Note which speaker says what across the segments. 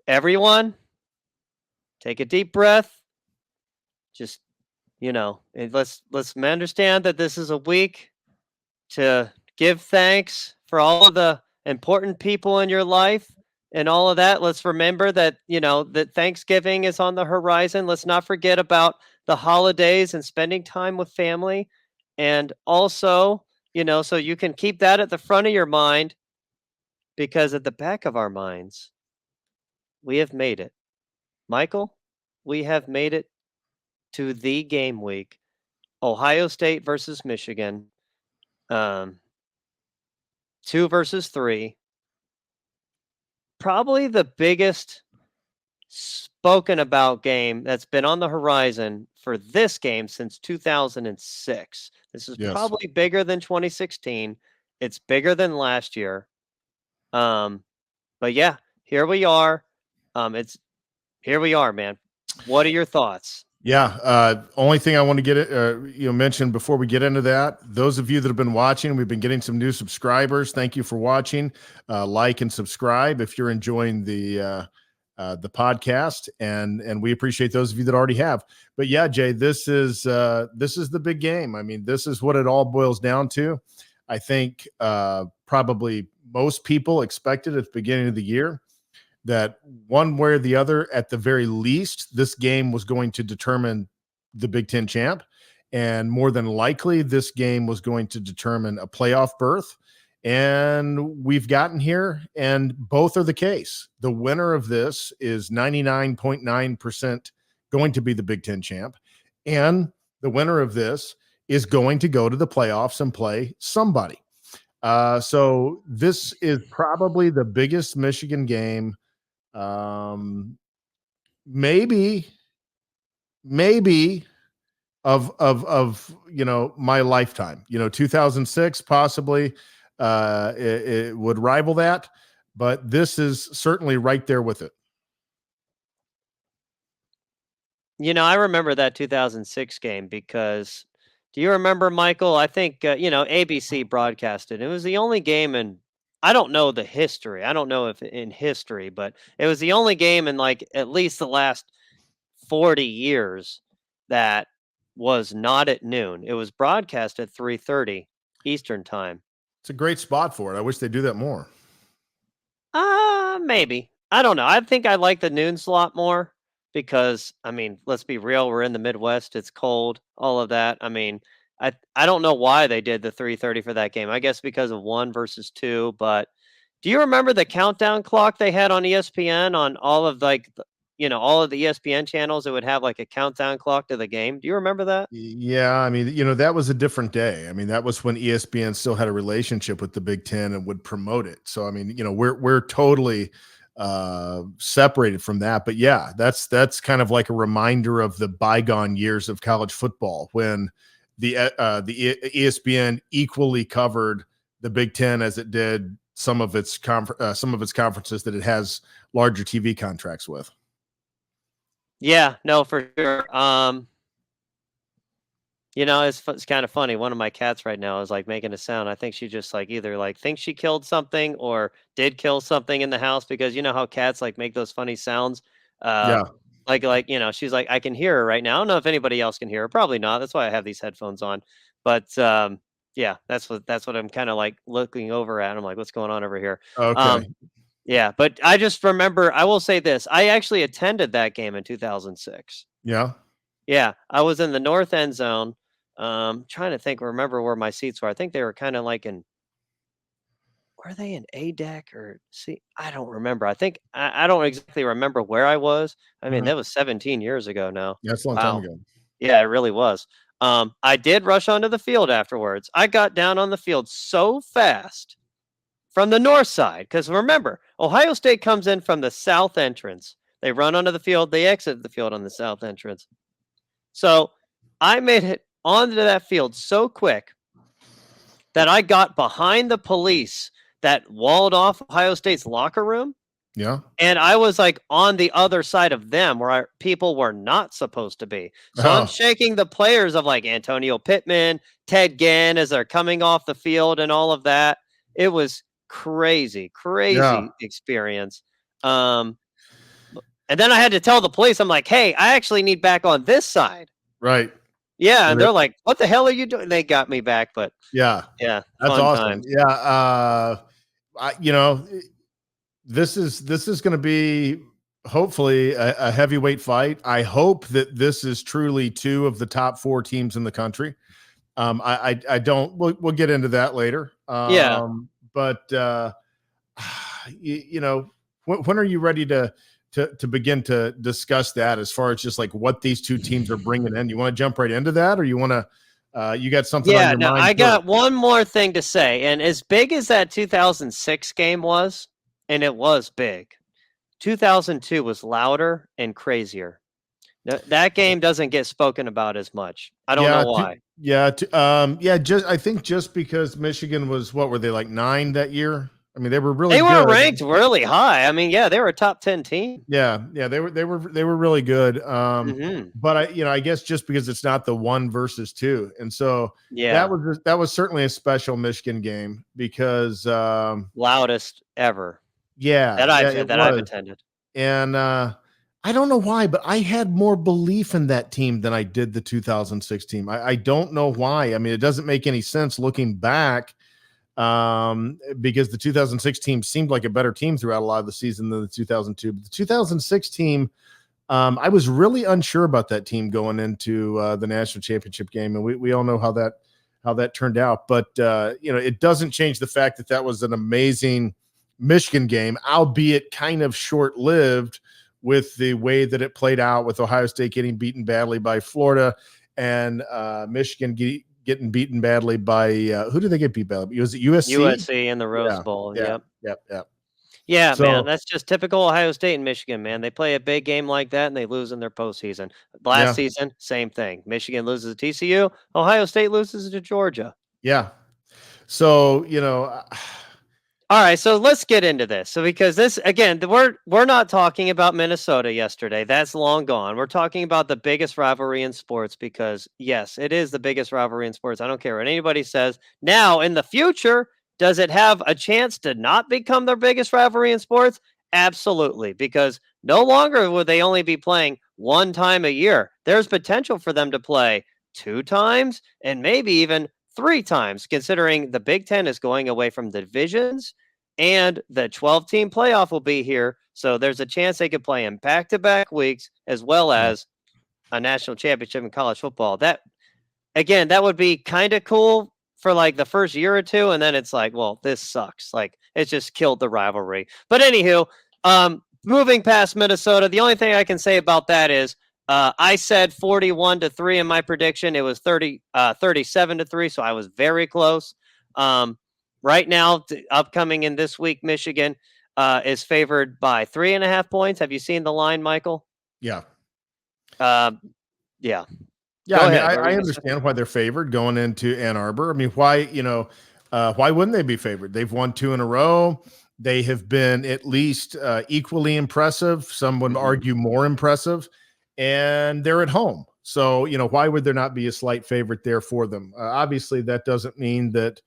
Speaker 1: everyone, take a deep breath. Just, and let's understand that this is a week to give thanks for all of the important people in your life and all of that. Let's remember that, that Thanksgiving is on the horizon. Let's not forget about the holidays and spending time with family. And also, so you can keep that at the front of your mind because at the back of our minds, we have made it. Michael, we have made it to the game week. Ohio State versus Michigan. Um, 2 versus 3. Probably the biggest spoken about game that's been on the horizon for this game since 2006. This is
Speaker 2: Yes.
Speaker 1: probably bigger than 2016. It's bigger than last year. Um, but yeah, here we are. It's here we are, man. What are your thoughts?
Speaker 2: Yeah. Only thing I want to get mention before we get into that, those of you that have been watching, we've been getting some new subscribers. Thank you for watching. Like and subscribe if you're enjoying the podcast, and we appreciate those of you that already have. But yeah, Jay, this is the big game. I mean, this is what it all boils down to. I think probably most people expected at the beginning of the year that one way or the other, at the very least, this game was going to determine the Big Ten champ. And more than likely, this game was going to determine a playoff berth. And we've gotten here, and both are the case. The winner of this is 99.9% going to be the Big Ten champ. And the winner of this is going to go to the playoffs and play somebody. So this is probably the biggest Michigan game maybe of my lifetime. 2006 possibly it would rival that, but this is certainly right there with it.
Speaker 1: I remember that 2006 game because do you remember, Michael? I think, ABC broadcasted. It was the only game in, I don't know the history. I don't know if in history, but it was the only game in like at least the last 40 years that was not at noon. It was broadcast at 3:30 Eastern time.
Speaker 2: It's a great spot for it. I wish they do that more.
Speaker 1: Maybe. I don't know. I think I like the noon slot more because I mean, let's be real, we're in the Midwest, it's cold, all of that. I mean, I don't know why they did the 3:30 for that game. I guess because of 1 versus 2, but do you remember the countdown clock they had on ESPN on all of like all of the ESPN channels? It would have like a countdown clock to the game. Do you remember that?
Speaker 2: Yeah, I mean, that was a different day. I mean, that was when ESPN still had a relationship with the Big Ten and would promote it. So, I mean, we're totally separated from that. But yeah, that's kind of like a reminder of the bygone years of college football when the ESPN equally covered the Big Ten as it did some of its conferences that it has larger TV contracts with.
Speaker 1: Yeah, no, for sure. It's kind of funny. One of my cats right now is like making a sound. I think she just like either like thinks she killed something or did kill something in the house because you know how cats like make those funny sounds. Uh,
Speaker 2: Yeah.
Speaker 1: she's like I can hear her right now. I don't know if anybody else can hear her. Probably not. That's why I have these headphones on. But yeah, that's what I'm kind of like looking over at. I'm like, what's going on over here?
Speaker 2: Okay.
Speaker 1: Um, yeah, but I just remember. I will say this: I actually attended that game in 2006.
Speaker 2: Yeah.
Speaker 1: Yeah, I was in the north end zone. Trying to remember where my seats were. I think they were kind of like in, were they in A deck or C? I don't remember. I don't exactly remember where I was. I mean,
Speaker 2: Mhm.
Speaker 1: that was 17 years ago now.
Speaker 2: Yeah, that's a long time
Speaker 1: Wow.
Speaker 2: ago.
Speaker 1: Yeah, it really was. I did rush onto the field afterwards. I got down on the field so fast from the north side because remember, Ohio State comes in from the south entrance. They run onto the field. They exit the field on the south entrance. So I made it onto that field so quick that I got behind the police that walled off Ohio State's locker room.
Speaker 2: Yeah.
Speaker 1: And I was like on the other side of them where people were not supposed to be. So I'm
Speaker 2: Oh,
Speaker 1: shaking the players of like Antonio Pittman, Ted Ginn as they're coming off the field and all of that. It was crazy,
Speaker 2: yeah.
Speaker 1: crazy experience. Um, And then I had to tell the police, I'm like, hey, I actually need back on this side.
Speaker 2: Right.
Speaker 1: Yeah. And
Speaker 2: And
Speaker 1: they're like, what the hell are you doing? They got me back. But
Speaker 2: yeah,
Speaker 1: yeah,
Speaker 2: that's
Speaker 1: fun
Speaker 2: awesome.
Speaker 1: times.
Speaker 2: Yeah. This is going to be hopefully a heavyweight fight. I hope that this is truly two of the top 4 teams in the country. I don't. We'll get into that later.
Speaker 1: Yeah.
Speaker 2: But when are you ready to begin to discuss that as far as just like what these two teams are bringing in? You want to jump right into that, or you want to? You got something on
Speaker 1: Yeah.
Speaker 2: your
Speaker 1: No,
Speaker 2: mind
Speaker 1: I
Speaker 2: first?
Speaker 1: got one more thing to say. And as big as that 2006 game was, and it was big, 2002 was louder and crazier. That game doesn't get spoken about as much. I don't know why.
Speaker 2: Just I think just because Michigan was, what were they, like 9 that year? I mean, they were really
Speaker 1: They were
Speaker 2: good.
Speaker 1: ranked really high. I mean, yeah, they were a top 10 team.
Speaker 2: Yeah, they were really good.
Speaker 1: Hmm.
Speaker 2: But I guess just because it's not the 1 versus 2, and so
Speaker 1: Yeah,
Speaker 2: that was certainly a special Michigan game because
Speaker 1: loudest ever
Speaker 2: yeah, it
Speaker 1: that I've
Speaker 2: was.
Speaker 1: attended.
Speaker 2: And I don't know why, but I had more belief in that team than I did the 2006 team. I don't know why. I mean, it doesn't make any sense looking back, because the 2006 team seemed like a better team throughout a lot of the season than the 2002. But the 2006 team, I was really unsure about that team going into the national championship game, and we all know how that turned out. But it doesn't change the fact that that was an amazing Michigan game, albeit kind of short lived with the way that it played out, with Ohio State getting beaten badly by Florida and Michigan getting beaten badly by who did they get beat badly? Was it USC?
Speaker 1: USC in the Rose
Speaker 2: Yeah,
Speaker 1: Bowl.
Speaker 2: yeah,
Speaker 1: Yep.
Speaker 2: yeah.
Speaker 1: Yeah, man,
Speaker 2: So
Speaker 1: that's just typical Ohio State and Michigan, man. They play a big game like that and they lose in their postseason. Last
Speaker 2: yeah,
Speaker 1: season, same thing. Michigan loses to TCU. Ohio State loses to Georgia.
Speaker 2: yeah. So
Speaker 1: All right, so let's get into this. So because this again, we're not talking about Minnesota yesterday. That's long gone. We're talking about the biggest rivalry in sports because yes, it is the biggest rivalry in sports. I don't care what anybody says. Now, in the future, does it have a chance to not become their biggest rivalry in sports? Absolutely, because no longer would they only be playing 1 time a year. There's potential for them to play 2 times and maybe even 3 times, considering the Big Ten is going away from the divisions and the 12-team playoff will be here. So there's a chance they could play in back-to-back weeks as well as a national championship in college football. That again, that would be kind of cool for like the first year or two, and then it's like, well, this sucks. Like it's just killed the rivalry. But anywho, moving past Minnesota, the only thing I can say about that is I said 41-3 in my prediction. It was 37-3, so I was very close. Right now, upcoming in this week, Michigan is favored by 3.5 points. Have you seen the line, Michael?
Speaker 2: yeah.
Speaker 1: Yeah.
Speaker 2: Yeah,
Speaker 1: Go
Speaker 2: I mean,
Speaker 1: ahead. What were
Speaker 2: I
Speaker 1: you gonna say?
Speaker 2: understand why they're favored going into Ann Arbor. I mean, why wouldn't they be favored? They've won 2 in a row. They have been at least equally impressive. Some would
Speaker 1: Mhm.
Speaker 2: argue more impressive, and they're at home. So, why would there not be a slight favorite there for them? Obviously, that doesn't mean that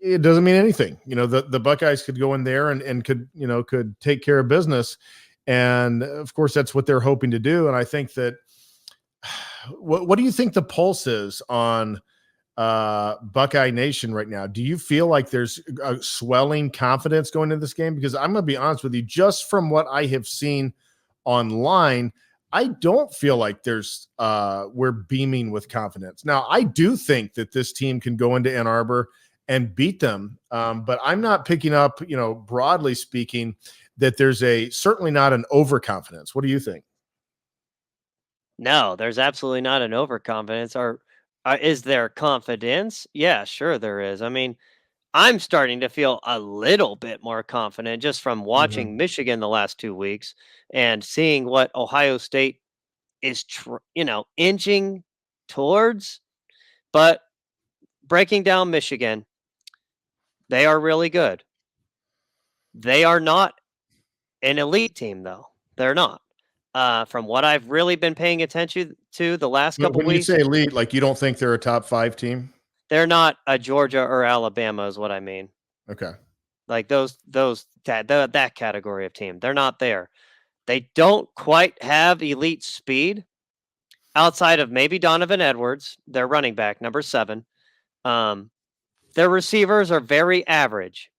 Speaker 2: it doesn't mean anything. The Buckeyes could go in there and could take care of business. And of course, that's what they're hoping to do. And I think that what do you think the pulse is on Buckeye Nation right now? Do you feel like there's a swelling confidence going into this game? Because I'm going to be honest with you, just from what I have seen online, I don't feel like we're beaming with confidence. Now, I do think that this team can go into Ann Arbor and beat them, but I'm not picking up, broadly speaking, that there's certainly not an overconfidence. What do you think?
Speaker 1: No, there's absolutely not an overconfidence. Or is there confidence? Yeah, sure there is. I mean, I'm starting to feel a little bit more confident just from
Speaker 2: Mhm.
Speaker 1: watching Michigan the last 2 weeks and seeing what Ohio State is, inching towards. But breaking down Michigan, they are really good. They are not an elite team, though. They're not. From what I've really been paying attention to the last couple
Speaker 2: When you
Speaker 1: weeks,
Speaker 2: say elite, like you don't think they're a top 5 team?
Speaker 1: they're not a Georgia or Alabama, is what I mean.
Speaker 2: Okay.
Speaker 1: Like that category of team, they're not there. They don't quite have elite speed outside of maybe Donovan Edwards, their running back, number 7. Um, their receivers are very average.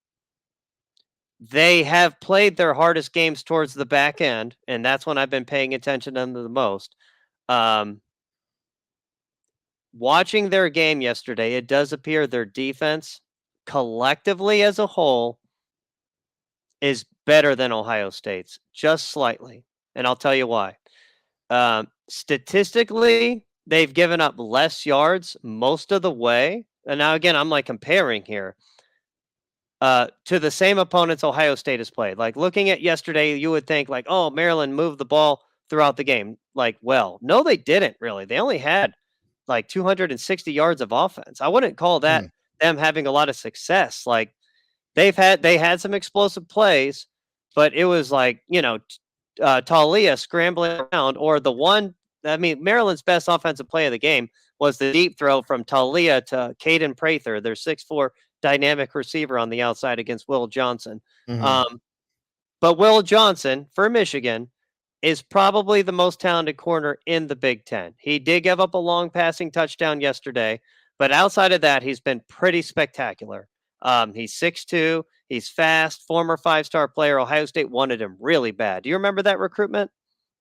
Speaker 1: They have played their hardest games towards the back end, and that's when I've been paying attention to them the most. Um, watching their game yesterday, it does appear their defense collectively as a whole is better than Ohio State's, just slightly. And I'll tell you why. Statistically, they've given up less yards most of the way. And now, again, I'm like comparing here to the same opponents Ohio State has played. Like looking at yesterday, you would think like, oh, Maryland moved the ball throughout the game. Like, well, no, they didn't really. They only had like 260 yards of offense. I wouldn't call that them having a lot of success. Like they had some explosive plays, but it was like, Talia scrambling around, or the one. I mean, Maryland's best offensive play of the game was the deep throw from Talia to Caden Prather, their 6'4" dynamic receiver on the outside against Will Johnson. But Will Johnson for Michigan is probably the most talented corner in the Big Ten. He did give up a long passing touchdown yesterday, but outside of that, he's been pretty spectacular. He's 6'2", he's fast, former 5-star player. Ohio State wanted him really bad. Do you remember that recruitment?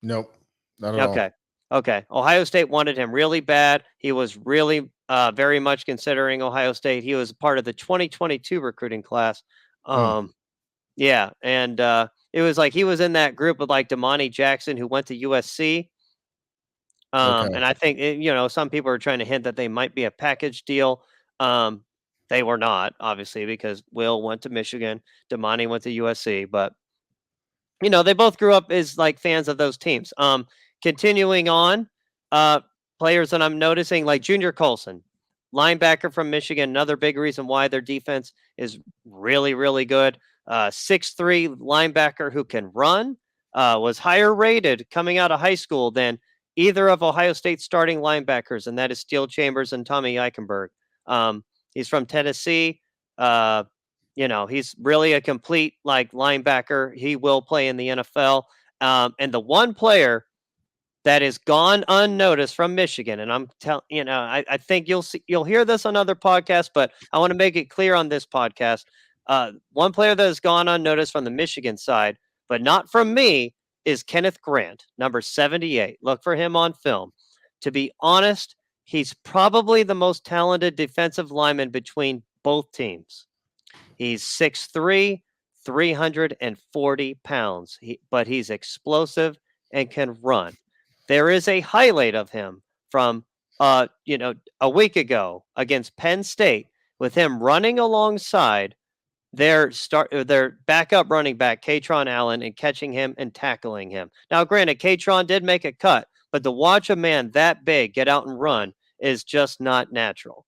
Speaker 2: Nope, not at all.
Speaker 1: Okay. Ohio State wanted him really bad. He was really very much considering Ohio State. He was part of the 2022 recruiting class. Yeah, and it was like he was in that group with like Damani Jackson, who went to USC. And I think some people are trying to hint that they might be a package deal. They were not, obviously, because Will went to Michigan, Damani went to USC, but they both grew up as like fans of those teams. Continuing on, players that I'm noticing, like Junior Colson, linebacker from Michigan, another big reason why their defense is really, really good. 6'3" linebacker who can run, was higher rated coming out of high school than either of Ohio State's starting linebackers, and that is Steel Chambers and Tommy Eichenberg. He's from Tennessee. He's really a complete like linebacker. He will play in the NFL. And the one player that is gone unnoticed from Michigan, and I'm telling I think you'll hear this on other podcasts, but I want to make it clear on this podcast. One player that has gone unnoticed from the Michigan side, but not from me, is Kenneth Grant, number 78. Look for him on film. To be honest, he's probably the most talented defensive lineman between both teams. He's 6'3", 340 pounds, but he's explosive and can run. There is a highlight of him from, a week ago against Penn State with him running alongside their backup running back, Katron Allen, and catching him and tackling him. Now, granted, Katron did make a cut, but to watch a man that big get out and run is just not natural.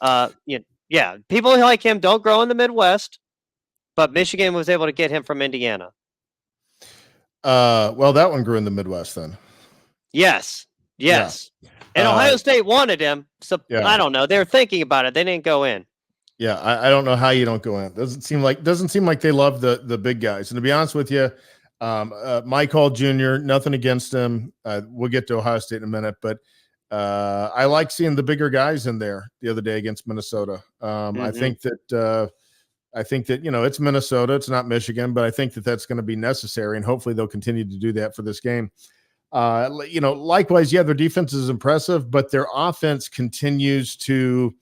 Speaker 1: Yeah, people like him don't grow in the Midwest, but Michigan was able to get him from Indiana.
Speaker 2: Well, that one grew in the Midwest then.
Speaker 1: Yes. Yeah. And Ohio State wanted him. So I don't know. They were thinking about it. They didn't go in.
Speaker 2: Yeah, I don't know how you don't go in. Doesn't seem like they love the big guys. And to be honest with you, Mike Hall Jr., nothing against him. We'll get to Ohio State in a minute, but I like seeing the bigger guys in there the other day against Minnesota. I think that it's Minnesota, it's not Michigan, but I think that that's going to be necessary, and hopefully they'll continue to do that for this game. Likewise, their defense is impressive, but their offense continues to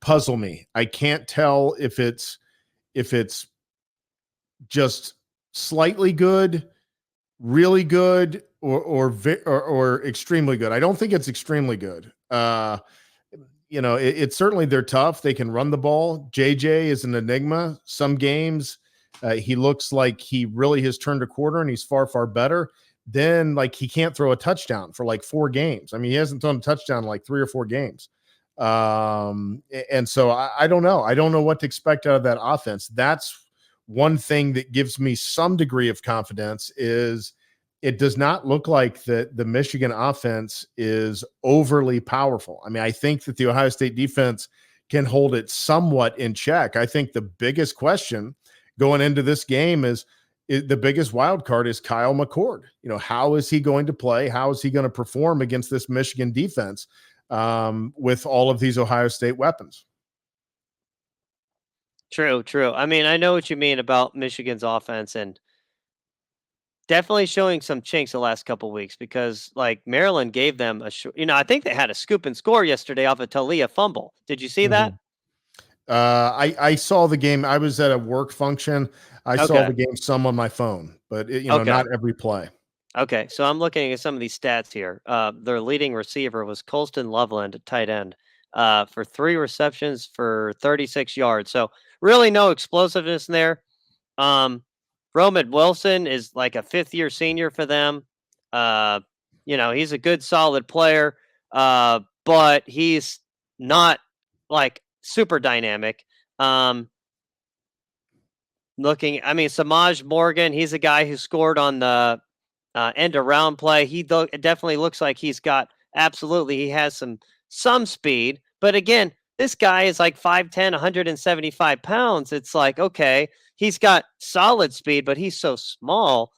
Speaker 2: puzzle me. I can't tell if it's just slightly good, really good, or extremely good. I don't think it's extremely good. It's certainly they're tough. They can run the ball. JJ is an enigma. Some games he looks like he really has turned a corner, and he's far, far better. Then like he can't throw a touchdown for like 4 games. I mean, he hasn't thrown a touchdown in like 3 or 4 games. And so I don't know. I don't know what to expect out of that offense. That's one thing that gives me some degree of confidence is it does not look like the Michigan offense is overly powerful. I mean, I think that the Ohio State defense can hold it somewhat in check. I think the biggest question going into this game is, the biggest wild card is Kyle McCord. How is he going to play? How is he going to perform against this Michigan defense with all of these Ohio State weapons?
Speaker 1: True, true. I mean, I know what you mean about Michigan's offense, and definitely showing some chinks the last couple weeks because like Maryland gave them I think they had a scoop and score yesterday off a Talia fumble. Did you see that?
Speaker 2: Mhm. I saw the game. I was at a work function. I saw
Speaker 1: Okay.
Speaker 2: the game some on my phone, but
Speaker 1: Okay.
Speaker 2: not every play.
Speaker 1: Okay. So I'm looking at some of these stats here. Their leading receiver was Colston Loveland at tight end for 3 receptions for 36 yards. So really no explosiveness in there. Roman Wilson is like a 5th-year senior for them. Uh, he's a good, solid player, but he's not like super dynamic. Samaj Morgan, he's a guy who scored on the end around play. It definitely looks like he has some speed, but again, this guy is like 5'10", 175 pounds. It's like, okay, he's got solid speed, but he's so small.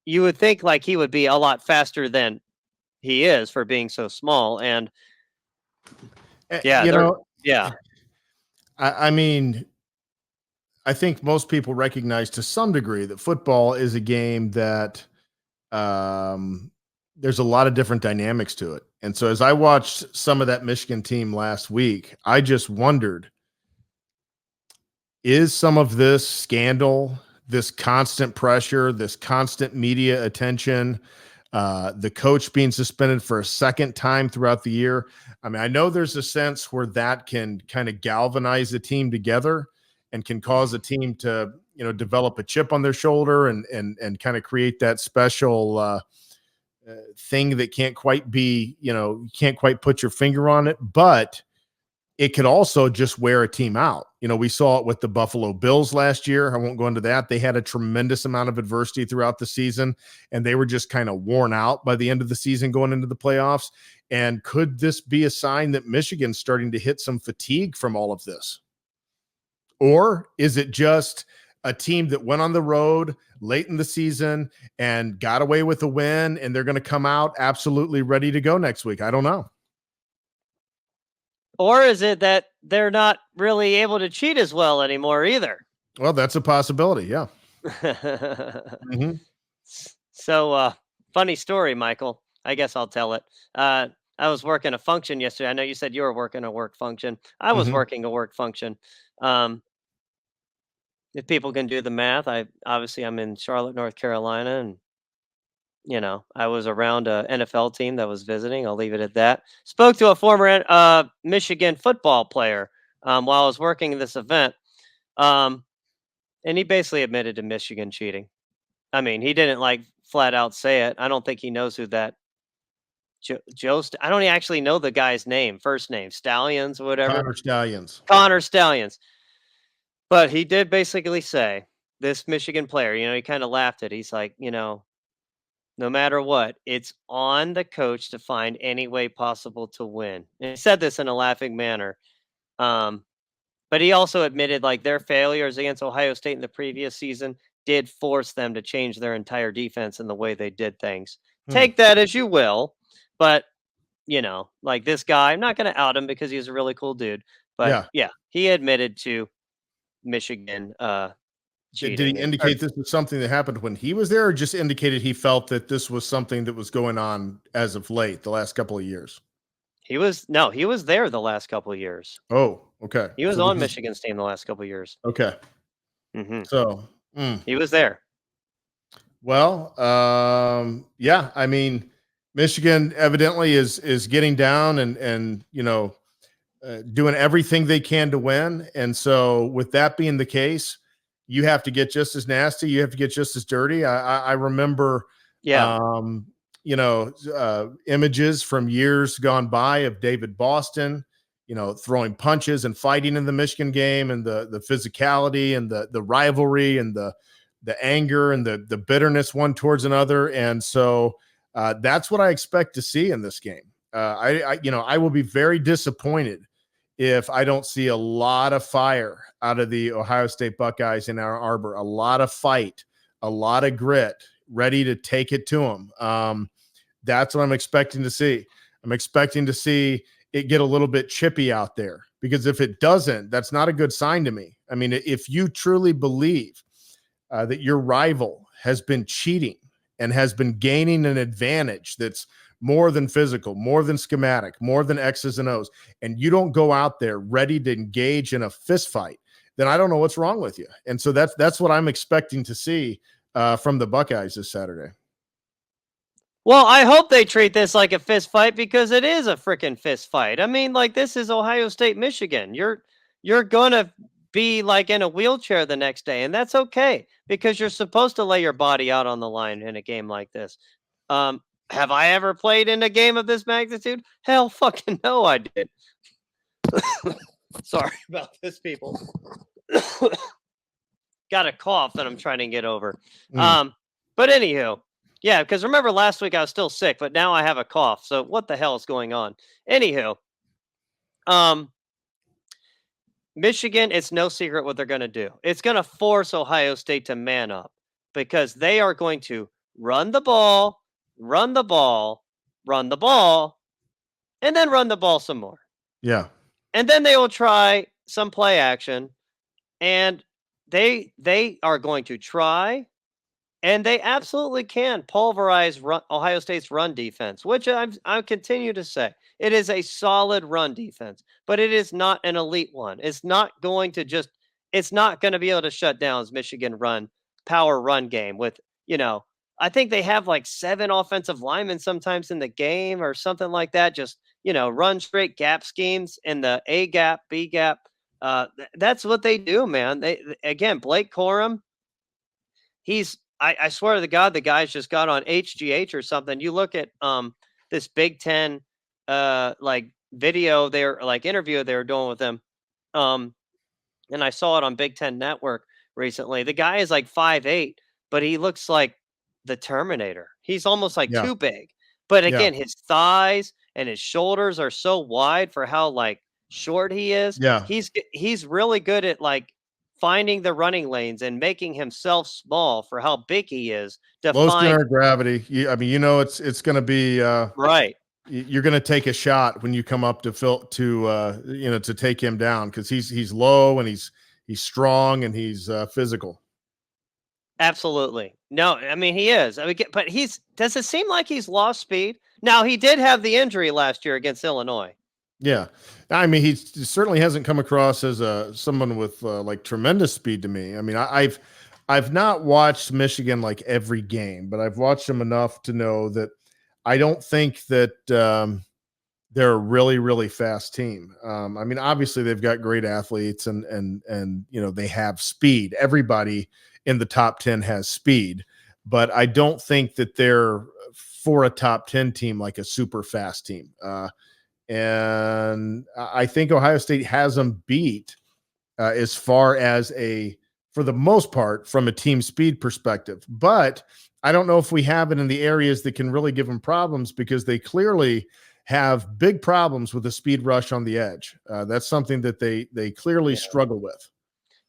Speaker 1: You would think like he would be a lot faster than he is for being so small. And yeah, yeah,
Speaker 2: I mean, I think most people recognize to some degree that football is a game that there's a lot of different dynamics to it. And so as I watched some of that Michigan team last week, I just wondered, is some of this scandal, this constant pressure, this constant media attention, the coach being suspended for a second time throughout the year? I mean, I know there's a sense where that can kind of galvanize a team together and can cause a team to, develop a chip on their shoulder and kind of create that special thing that can't quite be, you can't quite put your finger on it, but it could also just wear a team out. We saw it with the Buffalo Bills last year. I won't go into that. They had a tremendous amount of adversity throughout the season, and they were just kind of worn out by the end of the season going into the playoffs. And could this be a sign that Michigan's starting to hit some fatigue from all of this? Or is it just a team that went on the road late in the season and got away with a win, and they're going to come out absolutely ready to go next week? I don't know.
Speaker 1: or is it that they're not really able to cheat as well anymore either?
Speaker 2: Well, that's a possibility. Yeah. Mm-hmm.
Speaker 1: So, funny story, Michael. I guess I'll tell it. I was working a function yesterday. I know you said you were working a work function. I was
Speaker 2: Mm-hmm.
Speaker 1: working a work function. If people can do the math, I'm in Charlotte, North Carolina, and I was around a NFL team that was visiting. I'll leave it at that. Spoke to a former Michigan football player while I was working this event, and he basically admitted to Michigan cheating. I mean, he didn't like flat out say it. I don't think he knows who that I don't actually know the guy's name, first name, Stallions or whatever.
Speaker 2: Connor Stallions.
Speaker 1: Connor Stallions. But he did basically say, this Michigan player, he kind of laughed at it. He's like, no matter what, it's on the coach to find any way possible to win. And he said this in a laughing manner. But he also admitted like their failures against Ohio State in the previous season did force them to change their entire defense and the way they did things. Take that as you will, but like this guy, I'm not going to out him because he's a really cool dude. But yeah, he admitted to Michigan
Speaker 2: Did
Speaker 1: cheating.
Speaker 2: he indicate this was something that happened when he was there, or just indicated he felt that this was something that was going on as of late, the last couple of years?
Speaker 1: He was there the last couple of years.
Speaker 2: Oh, okay.
Speaker 1: He was
Speaker 2: So
Speaker 1: on Michigan's team the last couple of years.
Speaker 2: okay.
Speaker 1: Mm-hmm.
Speaker 2: So
Speaker 1: he was there.
Speaker 2: Well, yeah. I mean, Michigan evidently is getting down and doing everything they can to win. And so, with that being the case, you have to get just as nasty. You have to get just as dirty. I remember, images from years gone by of David Boston, throwing punches and fighting in the Michigan game, and the physicality and the rivalry and the anger and the bitterness one towards another. And so that's what I expect to see in this game. I will be very disappointed if I don't see a lot of fire out of the Ohio State Buckeyes in Ann Arbor, a lot of fight, a lot of grit, ready to take it to them. That's what I'm expecting to see. I'm expecting to see it get a little bit chippy out there, because if it doesn't, that's not a good sign to me. I mean, if you truly believe that your rival has been cheating and has been gaining an advantage that's more than physical, more than schematic, more than X's and O's, and you don't go out there ready to engage in a fist fight, then I don't know what's wrong with you. And so that's what I'm expecting to see from the Buckeyes this Saturday.
Speaker 1: Well, I hope they treat this like a fist fight, because it is a freaking fist fight. I mean, like, this is Ohio State, Michigan. You're gonna be like in a wheelchair the next day, and that's okay, because you're supposed to lay your body out on the line in a game like this. Have I ever played in a game of this magnitude? Hell fucking no, I did. Sorry about this, people. Got a cough that I'm trying to get over. But anywho, yeah, because remember last week I was still sick, but now I have a cough. So what the hell is going on? Anywho, Michigan, it's no secret what they're going to do. It's going to force Ohio State to man up, because they are going to run the ball, run the ball, run the ball, and then run the ball some more.
Speaker 2: Yeah.
Speaker 1: And then they will try some play action, and they are going to try, and they absolutely can pulverize Ohio State's run defense, which I continue to say it is a solid run defense, but it is not an elite one. It's not going to be able to shut down Michigan power run game with, I think they have like 7 offensive linemen sometimes in the game or something like that. Just, run straight gap schemes in the A gap, B gap. That's what they do, man. Again, Blake Corum, I swear to God, the guy's just got on HGH or something. You look at this Big Ten like video, interview they were doing with him. And I saw it on Big Ten Network recently. The guy is like 5'8", but he looks like the Terminator. He's almost like too big. But again, his thighs and his shoulders are so wide for how like short he is.
Speaker 2: Yeah.
Speaker 1: He's really good at like finding the running lanes and making himself small for how big he is.
Speaker 2: Low center of gravity. It's going to be
Speaker 1: right.
Speaker 2: You're going to take a shot when you come up to take him down, because he's low and he's strong and he's physical.
Speaker 1: Absolutely. No, I mean, he is. I mean, but does it seem like he's lost speed? Now, he did have the injury last year against Illinois.
Speaker 2: Yeah. I mean, he certainly hasn't come across as someone with like tremendous speed to me. I mean, I've not watched Michigan like every game, but I've watched them enough to know that I don't think that they're a really, really fast team. I mean, obviously they've got great athletes and they have speed. Everybody in the top 10 has speed, but I don't think that they're, for a top 10 team, like a super fast team. And I think Ohio State has them beat as far as for the most part, from a team speed perspective. But I don't know if we have it in the areas that can really give them problems, because they clearly have big problems with the speed rush on the edge. That's something that they clearly struggle with.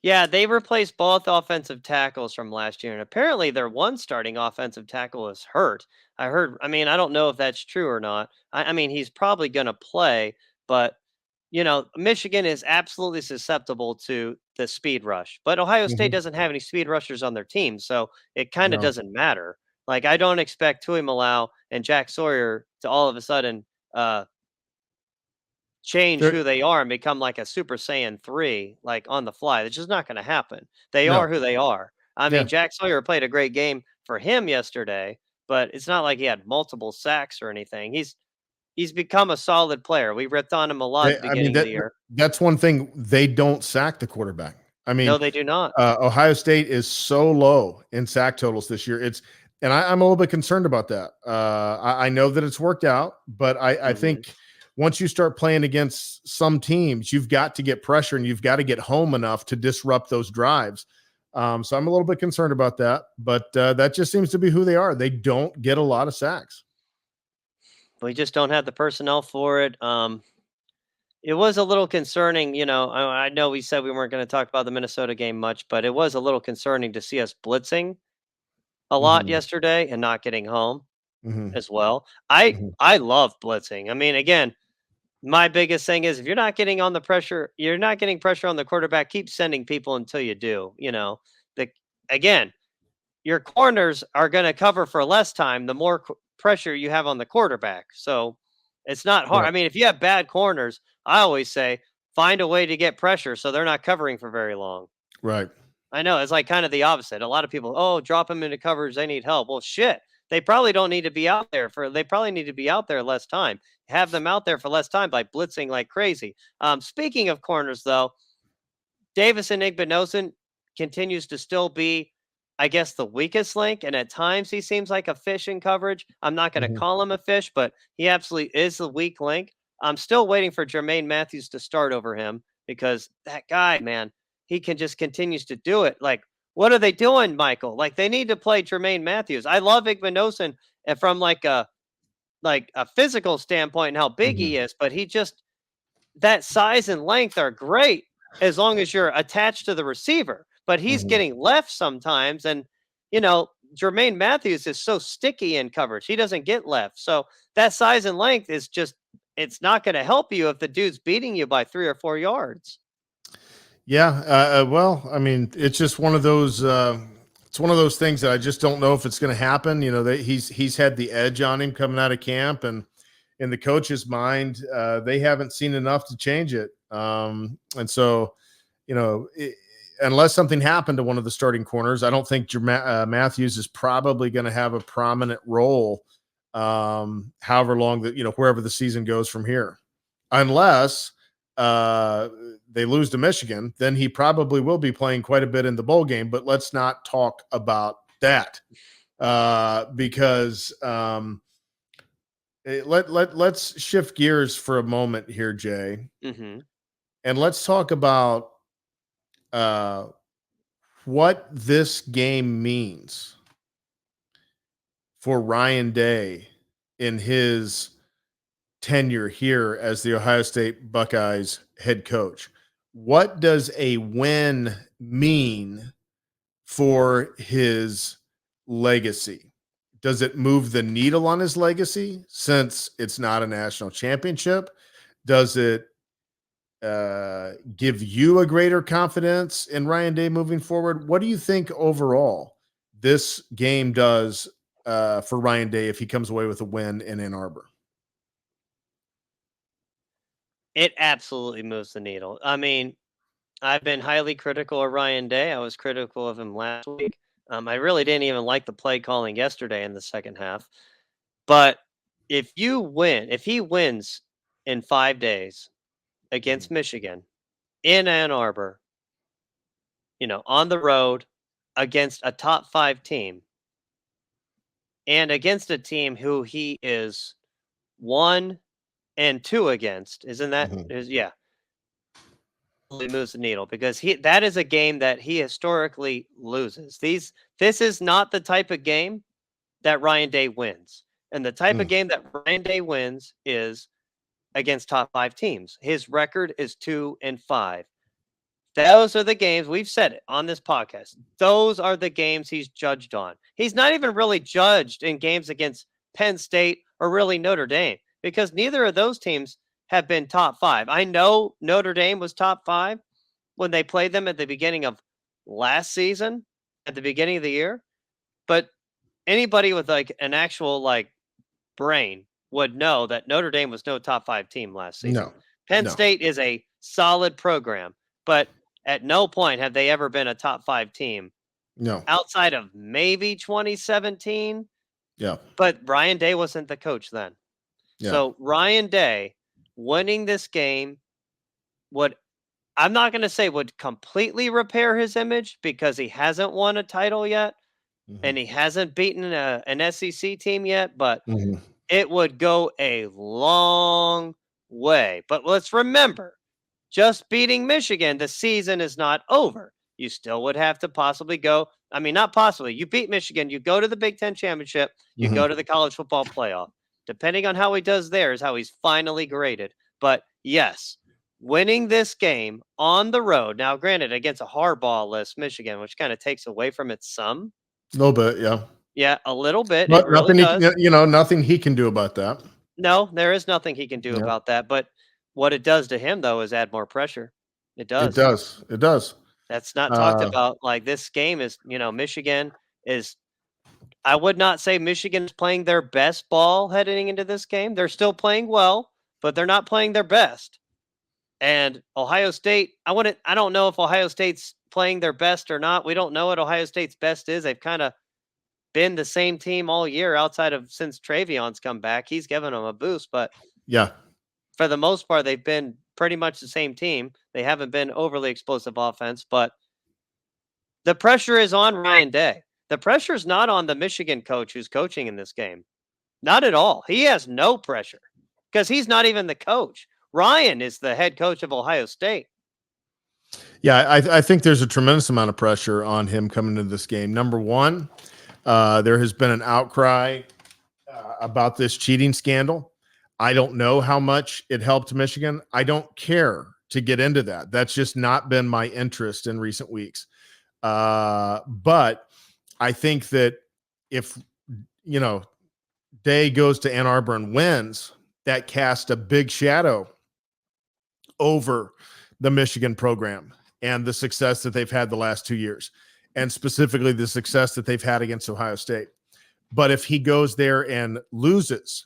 Speaker 1: Yeah, they replaced both offensive tackles from last year, and apparently their one starting offensive tackle is hurt. I don't know if that's true or not. I mean, he's probably going to play, but Michigan is absolutely susceptible to the speed rush. But Ohio State doesn't have any speed rushers on their team, so it kind of doesn't matter. Like, I don't expect Tuimoloau and Jack Sawyer to all of a sudden change who they are and become like a Super Saiyan 3, like on the fly. It's just not going to happen. They are who they are. I mean, Jack Sawyer played a great game for him yesterday, but it's not like he had multiple sacks or anything. He's become a solid player. We ripped on him a lot at the beginning of the year.
Speaker 2: That's one thing. They don't sack the quarterback. I mean,
Speaker 1: no, they do not.
Speaker 2: Ohio State is so low in sack totals this year. And I'm a little bit concerned about that. I know that it's worked out, but I think once you start playing against some teams, you've got to get pressure and you've got to get home enough to disrupt those drives. So I'm a little bit concerned about that, but that just seems to be who they are. They don't get a lot of sacks.
Speaker 1: We just don't have the personnel for it. It was a little concerning, I know we said we weren't going to talk about the Minnesota game much, but it was a little concerning to see us blitzing a lot
Speaker 2: Mhm.
Speaker 1: yesterday and not getting home
Speaker 2: Mhm.
Speaker 1: as well. I
Speaker 2: Mhm.
Speaker 1: I love blitzing. I mean, again, my biggest thing is if you're not getting on the pressure, you're not getting pressure on the quarterback, keep sending people until you do. The again, your corners are going to cover for less time the more pressure you have on the quarterback. So it's not hard.
Speaker 2: Right.
Speaker 1: I mean, if you have bad corners, I always say find a way to get pressure so they're not covering for very long.
Speaker 2: Right.
Speaker 1: I know it's like kind of the opposite. A lot of people, oh, drop them into coverage. They need help. Well, shit. They probably don't need to be out there they probably need to be out there less time. Have them out there for less time by blitzing like crazy. Speaking of corners, though, Davison Igbinosun continues to still be, I guess, the weakest link, and at times he seems like a fish in coverage. I'm not going to
Speaker 2: Mhm.
Speaker 1: call him a fish, but he absolutely is the weak link. I'm still waiting for Jermaine Matthews to start over him because that guy, man, he can just continues to do it. Like, what are they doing, Michael? Like, they need to play Jermaine Matthews. I love Igbinosun and from like a physical standpoint and how big
Speaker 2: Mhm.
Speaker 1: he is, but he just that size and length are great as long as you're attached to the receiver. But he's
Speaker 2: Mhm.
Speaker 1: getting left sometimes, and you know Jermaine Matthews is so sticky in coverage; he doesn't get left. So that size and length is just—it's not going to help you if the dude's beating you by 3 or 4 yards.
Speaker 2: Yeah. Well, I mean, it's just one of those. It's one of those things that I just don't know if it's going to happen. He's had the edge on him coming out of camp, and in the coach's mind, they haven't seen enough to change it. And so, unless something happened to one of the starting corners, I don't think Matthews is probably going to have a prominent role. However long that wherever the season goes from here, unless they lose to Michigan, then he probably will be playing quite a bit in the bowl game. But let's not talk about that because let's shift gears for a moment here, Jay,
Speaker 1: Hmm.
Speaker 2: and let's talk about uh, what this game means for Ryan Day in his tenure here as the Ohio State Buckeyes head coach. What does a win mean for his legacy? Does it move the needle on his legacy since it's not a national championship? Does it give you a greater confidence in Ryan Day moving forward? What do you think overall this game does for Ryan Day if he comes away with a win in Ann Arbor?
Speaker 1: It absolutely moves the needle. I mean, I've been highly critical of Ryan Day. I was critical of him last week. I really didn't even like the play calling yesterday in the second half. But if he wins in 5 days
Speaker 2: Mhm.
Speaker 1: against Michigan in Ann Arbor, on the road against a top 5 team and against a team who he is 1-2 against, isn't that
Speaker 2: Mhm.
Speaker 1: is yeah, really moves the needle because that is a game that he historically loses. This is not the type of game that Ryan Day wins. And the type of
Speaker 2: Mm.
Speaker 1: game that Ryan Day wins is against top 5 teams. His record is 2-5. Those are the games we've said it on this podcast. Those are the games he's judged on. He's not even really judged in games against Penn State or really Notre Dame because neither of those teams have been top 5. I know Notre Dame was top 5 when they played them at the beginning of last season, at the beginning of the year, but anybody with like an actual like brain would know that Notre Dame was no top 5 team last season.
Speaker 2: No,
Speaker 1: Penn
Speaker 2: no,
Speaker 1: State is a solid program, but at no point have they ever been a top 5 team
Speaker 2: no.
Speaker 1: outside of maybe 2017.
Speaker 2: Yeah,
Speaker 1: But Ryan Day wasn't the coach then.
Speaker 2: yeah.
Speaker 1: So Ryan Day winning this game would, I'm not going to say would completely repair his image because he hasn't won a title yet
Speaker 2: Mhm.
Speaker 1: and he hasn't beaten an SEC team yet, but
Speaker 2: Mhm.
Speaker 1: it would go a long way. But let's remember, just beating Michigan, the season is not over. You still would have to possibly go. I mean, not possibly. You beat Michigan, you go to the Big Ten championship, you
Speaker 2: Mhm.
Speaker 1: go to the college football playoff. Depending on how he does there is how he's finally graded. But yes, winning this game on the road, now granted, against a hardball list Michigan, which kind of takes away from it some,
Speaker 2: A little bit, yeah.
Speaker 1: Yeah, a little bit. It
Speaker 2: But
Speaker 1: really
Speaker 2: nothing
Speaker 1: does.
Speaker 2: nothing he can do about that.
Speaker 1: No, there is nothing he can do
Speaker 2: Yeah,
Speaker 1: about that. But what it does to him, though, is add more pressure. It
Speaker 2: it
Speaker 1: does.
Speaker 2: does. It does.
Speaker 1: That's not talked
Speaker 2: Uh,
Speaker 1: about. Like this game is, Michigan is. I would not say Michigan is playing their best ball heading into this game. They're still playing well, but they're not playing their best. And Ohio State, I don't know if Ohio State's playing their best or not. We don't know what Ohio State's best is. They've kind of been the same team all year outside of since Travion's come back. He's given them a boost, but
Speaker 2: yeah.
Speaker 1: for the most part, they've been pretty much the same team. They haven't been overly explosive offense, but the pressure is on Ryan Day. The pressure is not on the Michigan coach who's coaching in this game. Not at all. He has no pressure because he's not even the coach. Ryan is the head coach of Ohio State.
Speaker 2: Yeah, I think there's a tremendous amount of pressure on him coming into this game. Number one, there has been an outcry about this cheating scandal. I don't know how much it helped Michigan. I don't care to get into that. That's just not been my interest in recent weeks. But I think that if, Day goes to Ann Arbor and wins, that casts a big shadow over the Michigan program and the success that they've had the last 2 years, and specifically the success that they've had against Ohio State. But if he goes there and loses,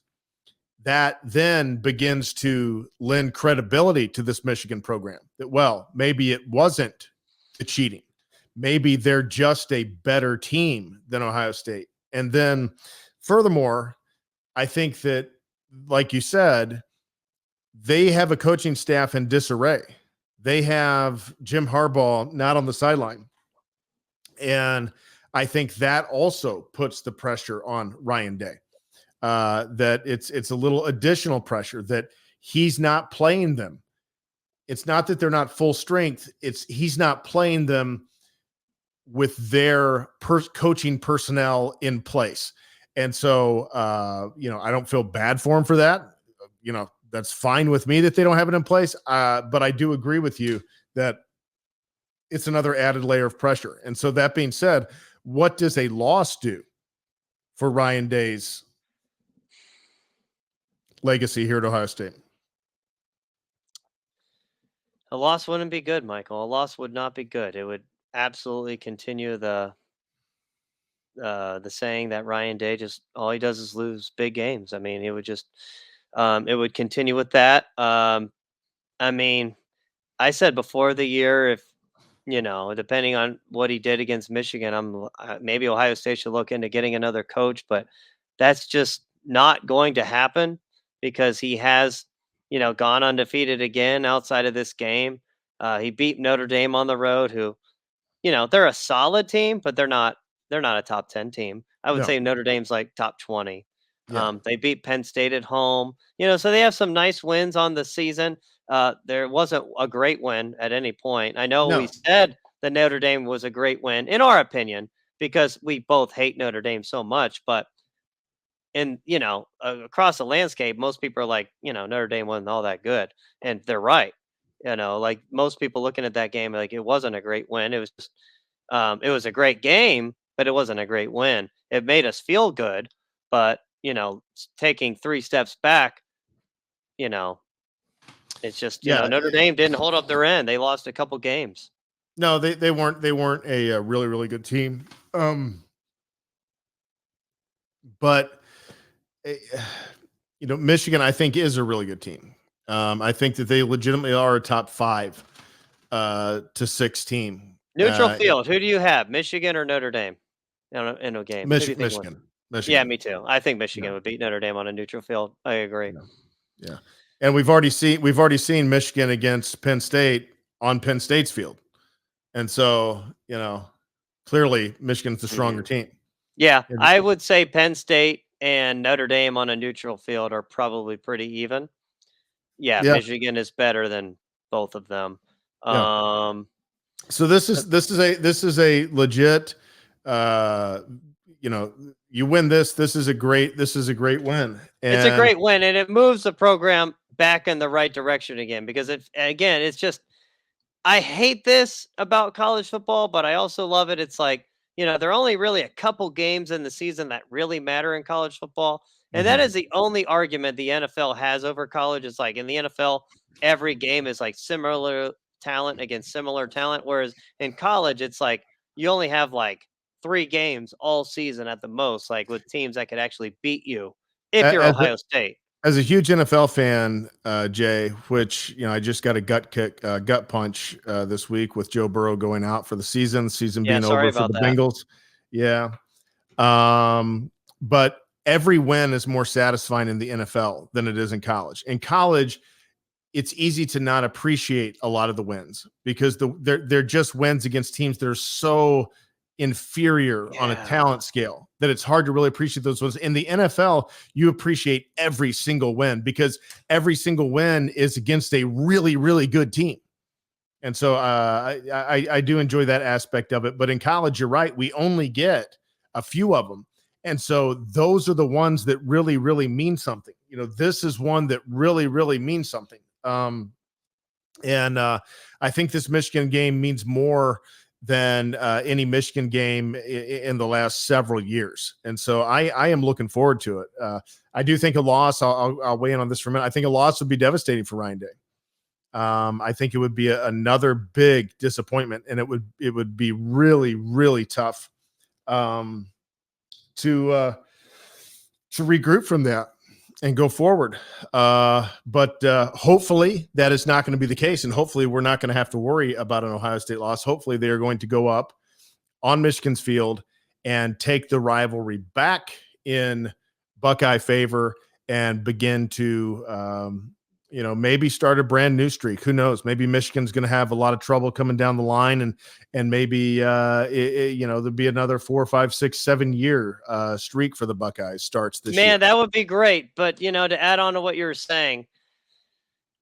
Speaker 2: that then begins to lend credibility to this Michigan program that, well, maybe it wasn't the cheating. Maybe they're just a better team than Ohio State. And then furthermore, I think that, like you said, they have a coaching staff in disarray. They have Jim Harbaugh not on the sideline. And I think that also puts the pressure on Ryan Day. That it's a little additional pressure that he's not playing them. It's not that they're not full strength. It's he's not playing them with their coaching personnel in place. And so, I don't feel bad for him for that. That's fine with me that they don't have it in place. But I do agree with you that it's another added layer of pressure. And so that being said, what does a loss do for Ryan Day's legacy here at Ohio State?
Speaker 1: A loss wouldn't be good, Michael. A loss would not be good. It would absolutely continue the saying that Ryan Day just all he does is lose big games. I mean, it would continue with that. I mean, I said before the year, if depending on what he did against Michigan, maybe Ohio State should look into getting another coach, but that's just not going to happen because he has, gone undefeated again outside of this game. He beat Notre Dame on the road, who, they're a solid team, but they're not a top 10 team. I would
Speaker 2: No.
Speaker 1: say Notre Dame's like top 20.
Speaker 2: Yeah.
Speaker 1: They beat Penn State at home, so they have some nice wins on the season. There wasn't a great win at any point. I know we
Speaker 2: No.
Speaker 1: said that Notre Dame was a great win, in our opinion, because we both hate Notre Dame so much. But across the landscape, most people are like, Notre Dame wasn't all that good, and they're right. Like most people looking at that game, like it wasn't a great win. It was just, it was a great game, but it wasn't a great win. It made us feel good, but taking 3 steps back, you know, it's just,
Speaker 2: Yeah.
Speaker 1: Notre Dame didn't hold up their end. They lost a couple games.
Speaker 2: No, they weren't a really, really good team. But eh, Michigan, I think, is a really good team. I think that they legitimately are a top 5 to 6 team.
Speaker 1: Neutral field. Who do you have, Michigan or Notre Dame in a game? Who do you think wins?
Speaker 2: Michigan.
Speaker 1: Yeah, me too. I think Michigan
Speaker 2: Yeah.
Speaker 1: would beat Notre Dame on a neutral field. I agree.
Speaker 2: Yeah. And we've already seen Michigan against Penn State on Penn State's field. And so, clearly Michigan's the stronger team.
Speaker 1: Yeah, I would say Penn State and Notre Dame on a neutral field are probably pretty even. Yeah,
Speaker 2: Yeah.
Speaker 1: Michigan is better than both of them.
Speaker 2: Yeah. So this is a legit, you win this. This is a great win.
Speaker 1: It's a great win, and it moves the program back in the right direction again. Because it's just, I hate this about college football, but I also love it. It's like there are only really a couple games in the season that really matter in college football. And that
Speaker 2: Mhm.
Speaker 1: is the only argument the NFL has over college. It's like in the NFL, every game is like similar talent against similar talent. Whereas in college, it's like you only have like 3 games all season at the most, like with teams that could actually beat you if you're
Speaker 2: As a
Speaker 1: Ohio State.
Speaker 2: as a huge NFL fan, Jay, which I just got a gut punch this week with Joe Burrow going out for the season
Speaker 1: Yeah,
Speaker 2: being
Speaker 1: sorry
Speaker 2: over for
Speaker 1: about
Speaker 2: the
Speaker 1: that.
Speaker 2: Bengals. Yeah, but every win is more satisfying in the NFL than it is in college. In college, it's easy to not appreciate a lot of the wins because they're just wins against teams that are so inferior on a
Speaker 1: Yeah.
Speaker 2: talent scale that it's hard to really appreciate those wins. In the NFL, you appreciate every single win because every single win is against a really, really good team. And so I do enjoy that aspect of it. But in college, you're right. We only get a few of them. And so those are the ones that really, really mean something. This is one that really, really means something. And I think this Michigan game means more than any Michigan game in the last several years. And so I am looking forward to it. I do think a loss, I'll weigh in on this for a minute. I think a loss would be devastating for Ryan Day. I think it would be another big disappointment, and it would be really, really tough to regroup from that and go forward. But hopefully that is not going to be the case, and hopefully we're not going to have to worry about an Ohio State loss. Hopefully they are going to go up on Michigan's field and take the rivalry back in Buckeye favor and begin to maybe start a brand new streak. Who knows? Maybe Michigan's going to have a lot of trouble coming down the line, and maybe there'll be another 4, 5, 6, 7 year streak for the Buckeyes starts this year.
Speaker 1: Man, that would be great. But, to add on to what you were saying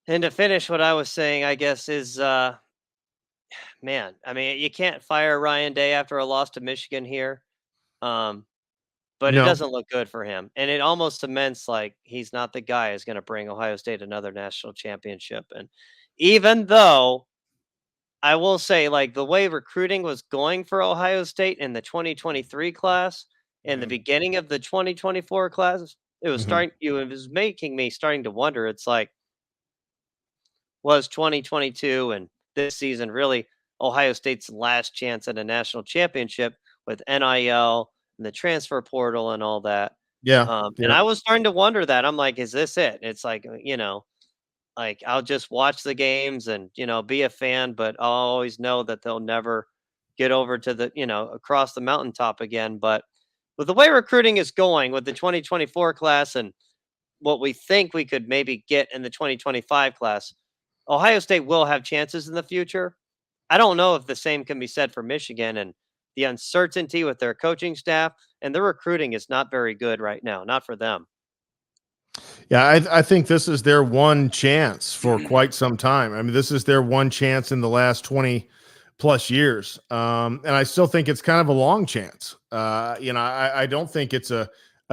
Speaker 1: and to finish what I was saying, I guess, is, man, I mean, you can't fire Ryan Day after a loss to Michigan here. Um, but it
Speaker 2: No.
Speaker 1: doesn't look good for him. And it almost cements like he's not the guy who's going to bring Ohio State another national championship. And even though I will say, like, the way recruiting was going for Ohio State in the 2023 class, in the
Speaker 2: Mhm.
Speaker 1: beginning of the 2024 class, it was
Speaker 2: Mhm.
Speaker 1: making me starting to wonder. It's like, was 2022 and this season really Ohio State's last chance at a national championship with NIL and the transfer portal and all that?
Speaker 2: Yeah.
Speaker 1: And
Speaker 2: Yeah.
Speaker 1: I was starting to wonder that. I'm like, is this it? It's like, like I'll just watch the games and, be a fan, but I'll always know that they'll never get over to the, across the mountaintop again. But with the way recruiting is going with the 2024 class and what we think we could maybe get in the 2025 class, Ohio State will have chances in the future. I don't know if the same can be said for Michigan and the uncertainty with their coaching staff and their recruiting is not very good right now, not for them.
Speaker 2: Yeah, I think this is their one chance for quite some time. I mean, this is their one chance in the last 20 plus years. And I still think it's kind of a long chance. I don't think it's a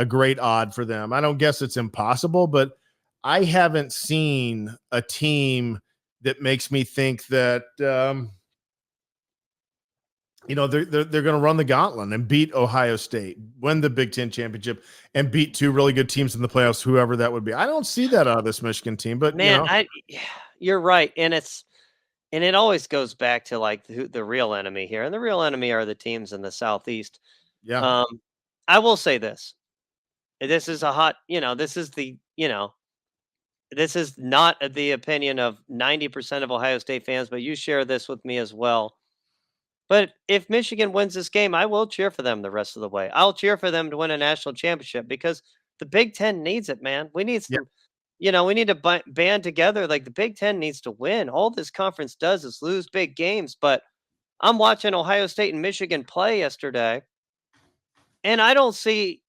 Speaker 2: great odd for them. I don't guess it's impossible, but I haven't seen a team that makes me think that they're going to run the gauntlet and beat Ohio State, win the Big Ten championship, and beat two really good teams in the playoffs, whoever that would be. I don't see that out of this Michigan team, but
Speaker 1: Man, you're right, and it always goes back to like the real enemy here, and the real enemy are the teams in the Southeast.
Speaker 2: yeah,
Speaker 1: Um, I will say this: this is a hot, this is not the opinion of 90% of Ohio State fans, but you share this with me as well. But if Michigan wins this game, I will cheer for them the rest of the way. I'll cheer for them to win a national championship because the Big Ten needs it, man. We need
Speaker 2: yeah,
Speaker 1: some, we need to band together. Like the Big Ten needs to win. All this conference does is lose big games. But I'm watching Ohio State and Michigan play yesterday, and I don't see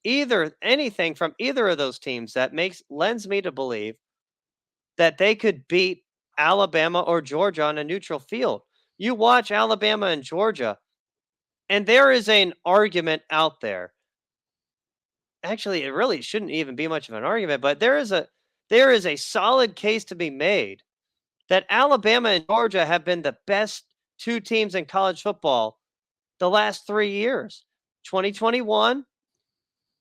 Speaker 1: anything from either of those teams that lends me to believe that they could beat Alabama or Georgia on a neutral field. You watch Alabama and Georgia, and there is an argument out there. Actually, it really shouldn't even be much of an argument, but there is a solid case to be made that Alabama and Georgia have been the best two teams in college football the last 3 years. 2021,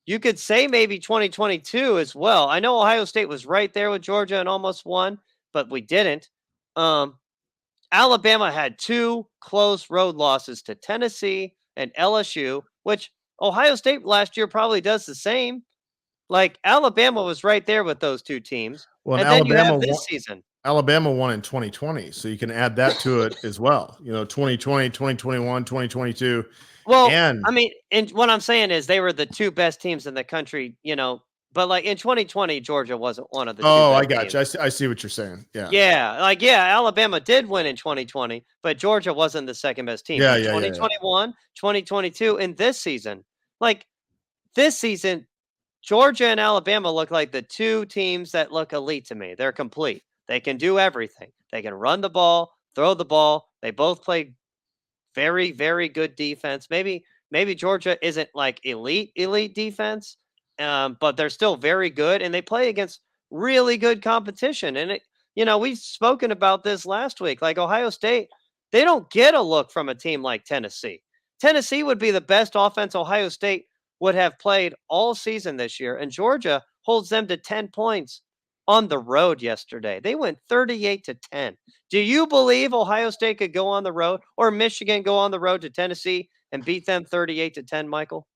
Speaker 1: you could say maybe 2022 as well. I know Ohio State was right there with Georgia and almost won, but we didn't. Um, Alabama had 2 close road losses to Tennessee and LSU, which Ohio State last year probably does the same. Like, Alabama was right there with those 2 teams,
Speaker 2: Well, and
Speaker 1: and then you have this season.
Speaker 2: Alabama won in 2020, so you can add that to it as well. 2020, 2021, 2022,
Speaker 1: Well,
Speaker 2: and
Speaker 1: I mean, and what I'm saying is they were the 2 best teams in the country, but, like, in 2020, Georgia wasn't one of the 2
Speaker 2: oh, I
Speaker 1: best
Speaker 2: got
Speaker 1: teams.
Speaker 2: you. I see what you're saying. Yeah,
Speaker 1: Yeah, like, yeah, Alabama did win in 2020, but Georgia wasn't the 2nd best team.
Speaker 2: yeah,
Speaker 1: But
Speaker 2: yeah, yeah, yeah.
Speaker 1: 2021, 2022, and this season, like, this season, Georgia and Alabama look like the 2 teams that look elite to me. They're complete. They can do everything. They can run the ball, throw the ball. They both play very, very good defense. Maybe Georgia isn't like elite defense, but they're still very good, and they play against really good competition. And we've spoken about this last week. Like Ohio State, they don't get a look from a team like Tennessee. Tennessee would be the best offense Ohio State would have played all season this year, and Georgia holds them to 10 points on the road yesterday. They went 38-10. Do you believe Ohio State could go on the road or Michigan go on the road to Tennessee and beat them 38-10, Michael?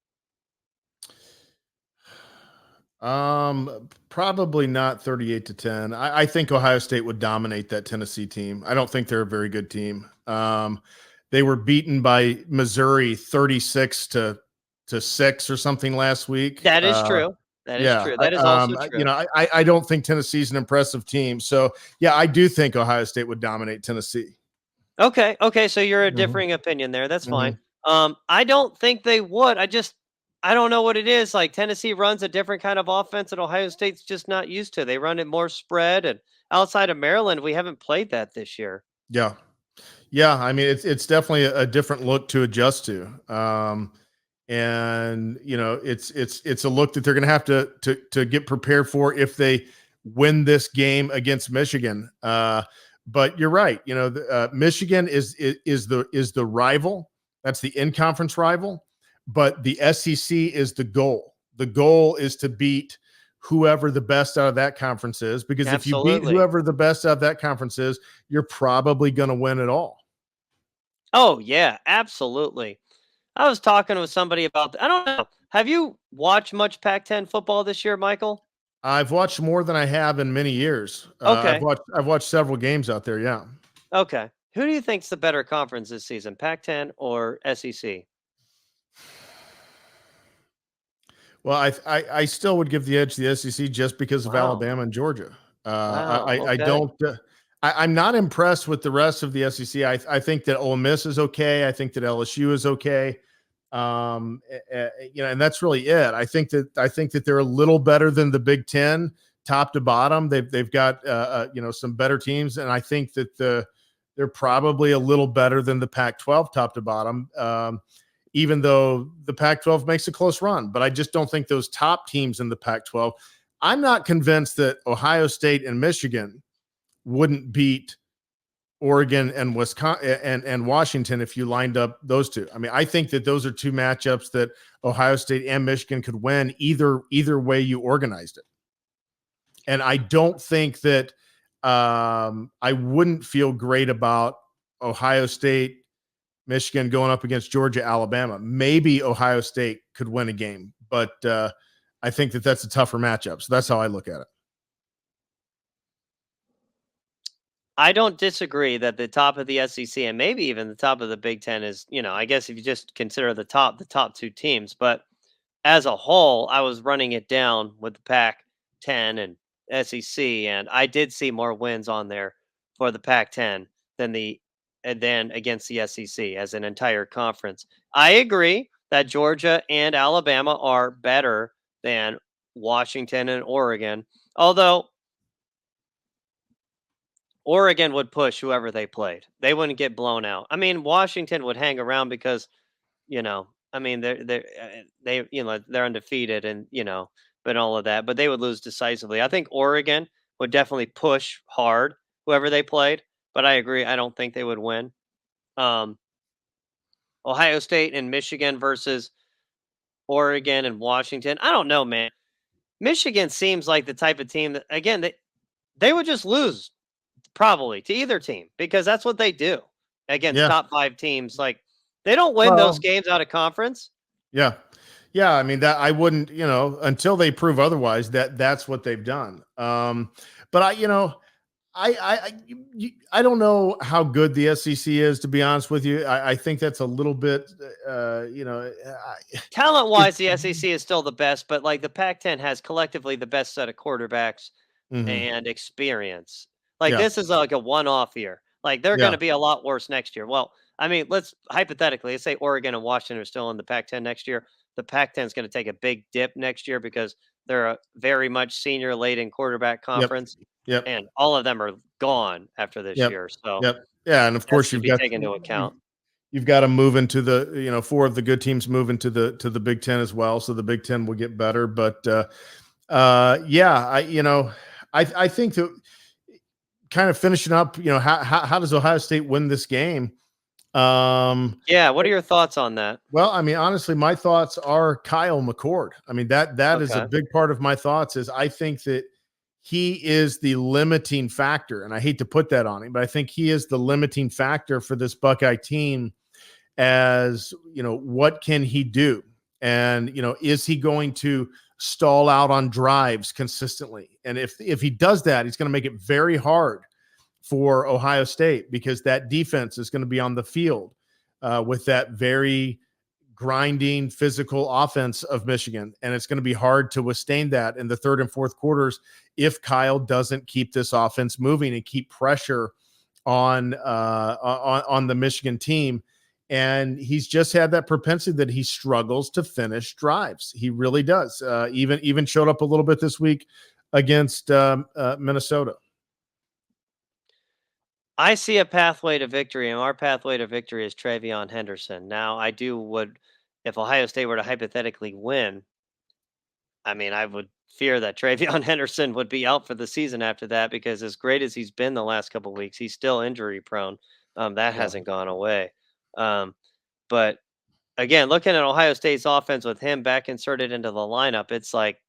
Speaker 2: Probably not 38-10. I think Ohio State would dominate that Tennessee team. I don't think they're a very good team. They were beaten by Missouri 36-6 or something last week.
Speaker 1: That is true. That is
Speaker 2: Yeah,
Speaker 1: true. That is also true.
Speaker 2: I don't think Tennessee's an impressive team. So yeah, I do think Ohio State would dominate Tennessee.
Speaker 1: Okay. Okay. So you're a
Speaker 2: Mhm,
Speaker 1: differing opinion there. That's fine.
Speaker 2: mhm.
Speaker 1: I don't think they would. I don't know what it is. Like Tennessee runs a different kind of offense that Ohio State's just not used to. They run it more spread, and outside of Maryland, we haven't played that this year.
Speaker 2: Yeah, yeah. I mean, it's definitely a different look to adjust to. And it's a look that they're going to have to get prepared for if they win this game against Michigan. But you're right. Michigan is the rival. That's the in conference rival. But the SEC is the goal. The goal is to beat whoever the best out of that conference is, because if you beat
Speaker 1: Absolutely.
Speaker 2: whoever the best out of that conference is, you're probably going to win it all.
Speaker 1: Oh yeah, absolutely. I was talking with somebody about. I don't know. Have you watched much Pac-10 football this year, Michael?
Speaker 2: I've watched more than I have in many years.
Speaker 1: Okay.
Speaker 2: I've watched several games out there. Yeah.
Speaker 1: Okay. Who do you think's the better conference this season, Pac-10 or SEC?
Speaker 2: Well, I still would give the edge to the SEC just because of
Speaker 1: Wow.
Speaker 2: Alabama and Georgia.
Speaker 1: Wow.
Speaker 2: I
Speaker 1: Okay.
Speaker 2: don't. I'm not impressed with the rest of the SEC. I think that Ole Miss is okay. I think that LSU is okay. And that's really it. I think that they're a little better than the Big Ten, top to bottom. They've got some better teams, and I think that they're probably a little better than the Pac-12, top to bottom. Even though the Pac-12 makes a close run, but I just don't think those top teams in the Pac-12. I'm not convinced that Ohio State and Michigan wouldn't beat Oregon and Wisconsin and Washington if you lined up those two. I mean, I think that those are two matchups that Ohio State and Michigan could win either way you organized it. And I don't think that I wouldn't feel great about Ohio State, Michigan going up against Georgia, Alabama. Maybe Ohio State could win a game, but I think that that's a tougher matchup. So that's how I look at it.
Speaker 1: I don't disagree that the top of the SEC and maybe even the top of the Big Ten is, I guess if you just consider the top 2 teams, but as a whole, I was running it down with the Pac-10 and SEC, and I did see more wins on there for the Pac-10 than against the SEC as an entire conference. I agree that Georgia and Alabama are better than Washington and Oregon, although Oregon would push whoever they played. They wouldn't get blown out. I mean, Washington would hang around because I mean, they're undefeated and but all of that, but they would lose decisively. I think Oregon would definitely push hard whoever they played, but I agree. I don't think they would win. Um, Ohio State and Michigan versus Oregon and Washington. I don't know, man. Michigan seems like the type of team that, again, they would just lose probably to either team because that's what they do against
Speaker 2: Yeah.
Speaker 1: top 5 teams. Like, they don't win those
Speaker 2: Well,
Speaker 1: games out of conference.
Speaker 2: yeah. Yeah, I mean that I wouldn't, until they prove otherwise, that's what they've done. But I don't know how good the SEC is, to be honest with you. I think that's a little bit,
Speaker 1: Talent
Speaker 2: it,
Speaker 1: wise, the SEC is still the best, but like the Pac 10 has collectively the best set of quarterbacks
Speaker 2: mhm.
Speaker 1: and experience. Like,
Speaker 2: Yeah,
Speaker 1: this is like a one off year. Like, they're going
Speaker 2: yeah,
Speaker 1: to be a lot worse next year. Well, I mean, let's hypothetically, let's say Oregon and Washington are still in the Pac 10 next year. The Pac 10 is going to take a big dip next year because they're a very much senior laden quarterback
Speaker 2: yep,
Speaker 1: conference,
Speaker 2: yep,
Speaker 1: and all of them are gone after this
Speaker 2: yep,
Speaker 1: year. So
Speaker 2: yep. Yeah, and of
Speaker 1: that's
Speaker 2: course
Speaker 1: to be taken into account.
Speaker 2: you've got to move into the, 4 of the good teams move into the Big Ten as well, so the Big Ten will get better. But yeah, I think that kind of finishing up, how does Ohio State win this game?
Speaker 1: Yeah. What are your thoughts on that?
Speaker 2: Well, I mean, honestly, my thoughts are Kyle McCord. I mean, that is a
Speaker 1: Okay.
Speaker 2: big part of my thoughts. Is I think that he is the limiting factor, and I hate to put that on him, but I think he is the limiting factor for this Buckeye team. As what can he do, and is he going to stall out on drives consistently? And if he does that, he's going to make it very hard for Ohio State, because that defense is going to be on the field with that very grinding physical offense of Michigan. And it's going to be hard to withstand that in the third and fourth quarters if Kyle doesn't keep this offense moving and keep pressure on the Michigan team. And he's just had that propensity that he struggles to finish drives. He really does. Even showed up a little bit this week against Minnesota.
Speaker 1: I see a pathway to victory, and our pathway to victory is Travion Henderson. Now, if Ohio State were to hypothetically win, I mean, I would fear that Travion Henderson would be out for the season after that because, as great as he's been the last couple of weeks, he's still injury prone. That
Speaker 2: Yeah.
Speaker 1: hasn't gone away. Um, but again, looking at Ohio State's offense with him back inserted into the lineup, it's like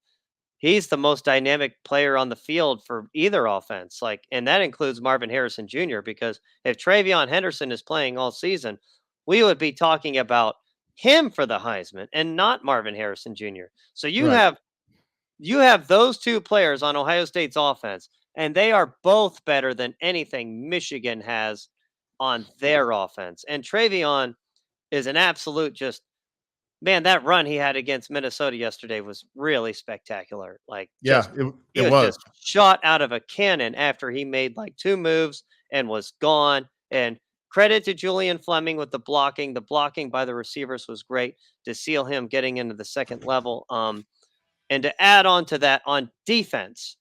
Speaker 1: he's the most dynamic player on the field for either offense. Like, and that includes Marvin Harrison Jr. Because if Travion Henderson is playing all season, we would be talking about him for the Heisman and not Marvin Harrison Jr. So
Speaker 2: Right.
Speaker 1: you have those two players on Ohio State's offense, and they are both better than anything Michigan has on their offense. And Travion is an absolute just man, that run he had against Minnesota yesterday was really spectacular. Like,
Speaker 2: Yeah,
Speaker 1: he
Speaker 2: it
Speaker 1: was
Speaker 2: was.
Speaker 1: just shot out of a cannon after he made like 2 moves and was gone. And credit to Julian Fleming with the blocking. The blocking by the receivers was great to seal him getting into the second level. And to add on to that, on defense,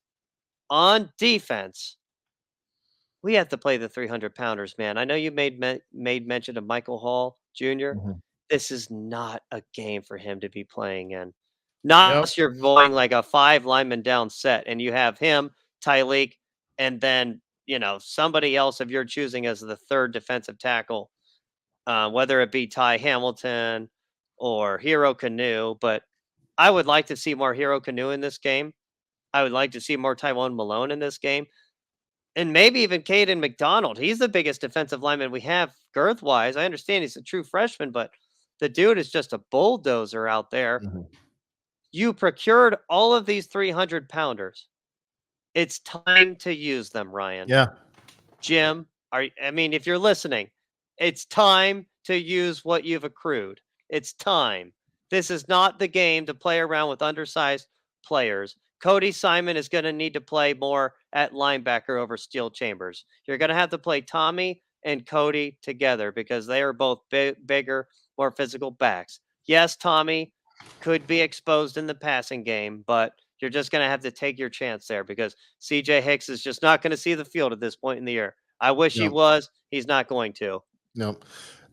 Speaker 1: we have to play the 300 pounders, man. I know you made mention of Michael Hall Jr.
Speaker 2: Mhm.
Speaker 1: This is not a game for him to be playing in. Not
Speaker 2: Yep.
Speaker 1: unless you're going like a 5 lineman down set and you have him, Tyleek, and then, somebody else of your choosing as the third defensive tackle, whether it be Ty Hamilton or Hero Canoe. But I would like to see more Hero Canoe in this game. I would like to see more Tyrone Malone in this game. And maybe even Caden McDonald. He's the biggest defensive lineman we have girth wise. I understand he's a true freshman, but the dude is just a bulldozer out there.
Speaker 2: Mhm.
Speaker 1: You procured all of these 300 pounders. It's time to use them, Ryan.
Speaker 2: Yeah.
Speaker 1: Jim, I mean, if you're listening, it's time to use what you've accrued. It's time. This is not the game to play around with undersized players. Cody Simon is going to need to play more at linebacker over Steel Chambers. You're going to have to play Tommy and Cody together because they are both bigger, more physical backs. Yes, Tommy could be exposed in the passing game, but you're just going to have to take your chance there because CJ Hicks is just not going to see the field at this point in the year. I wish he
Speaker 2: No.
Speaker 1: was. He's not going to.
Speaker 2: No.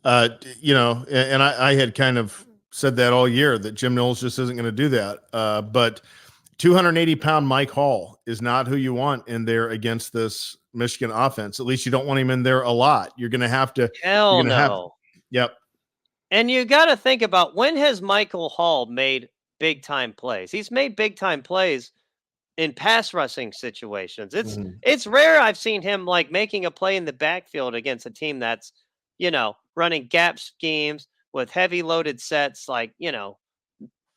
Speaker 2: And I had kind of said that all year that Jim Knowles just isn't going to do that. But 280-pound Mike Hall is not who you want in there against this Michigan offense. At least you don't want him in there a lot. You're going to have to. You're
Speaker 1: Hell
Speaker 2: going to have.
Speaker 1: no.
Speaker 2: Yep.
Speaker 1: And you got to think about, when has Michael Hall made big time plays? He's made big time plays in pass rushing situations.
Speaker 2: Mhm.
Speaker 1: It's rare I've seen him like making a play in the backfield against a team that's, running gap schemes with heavy loaded sets, like,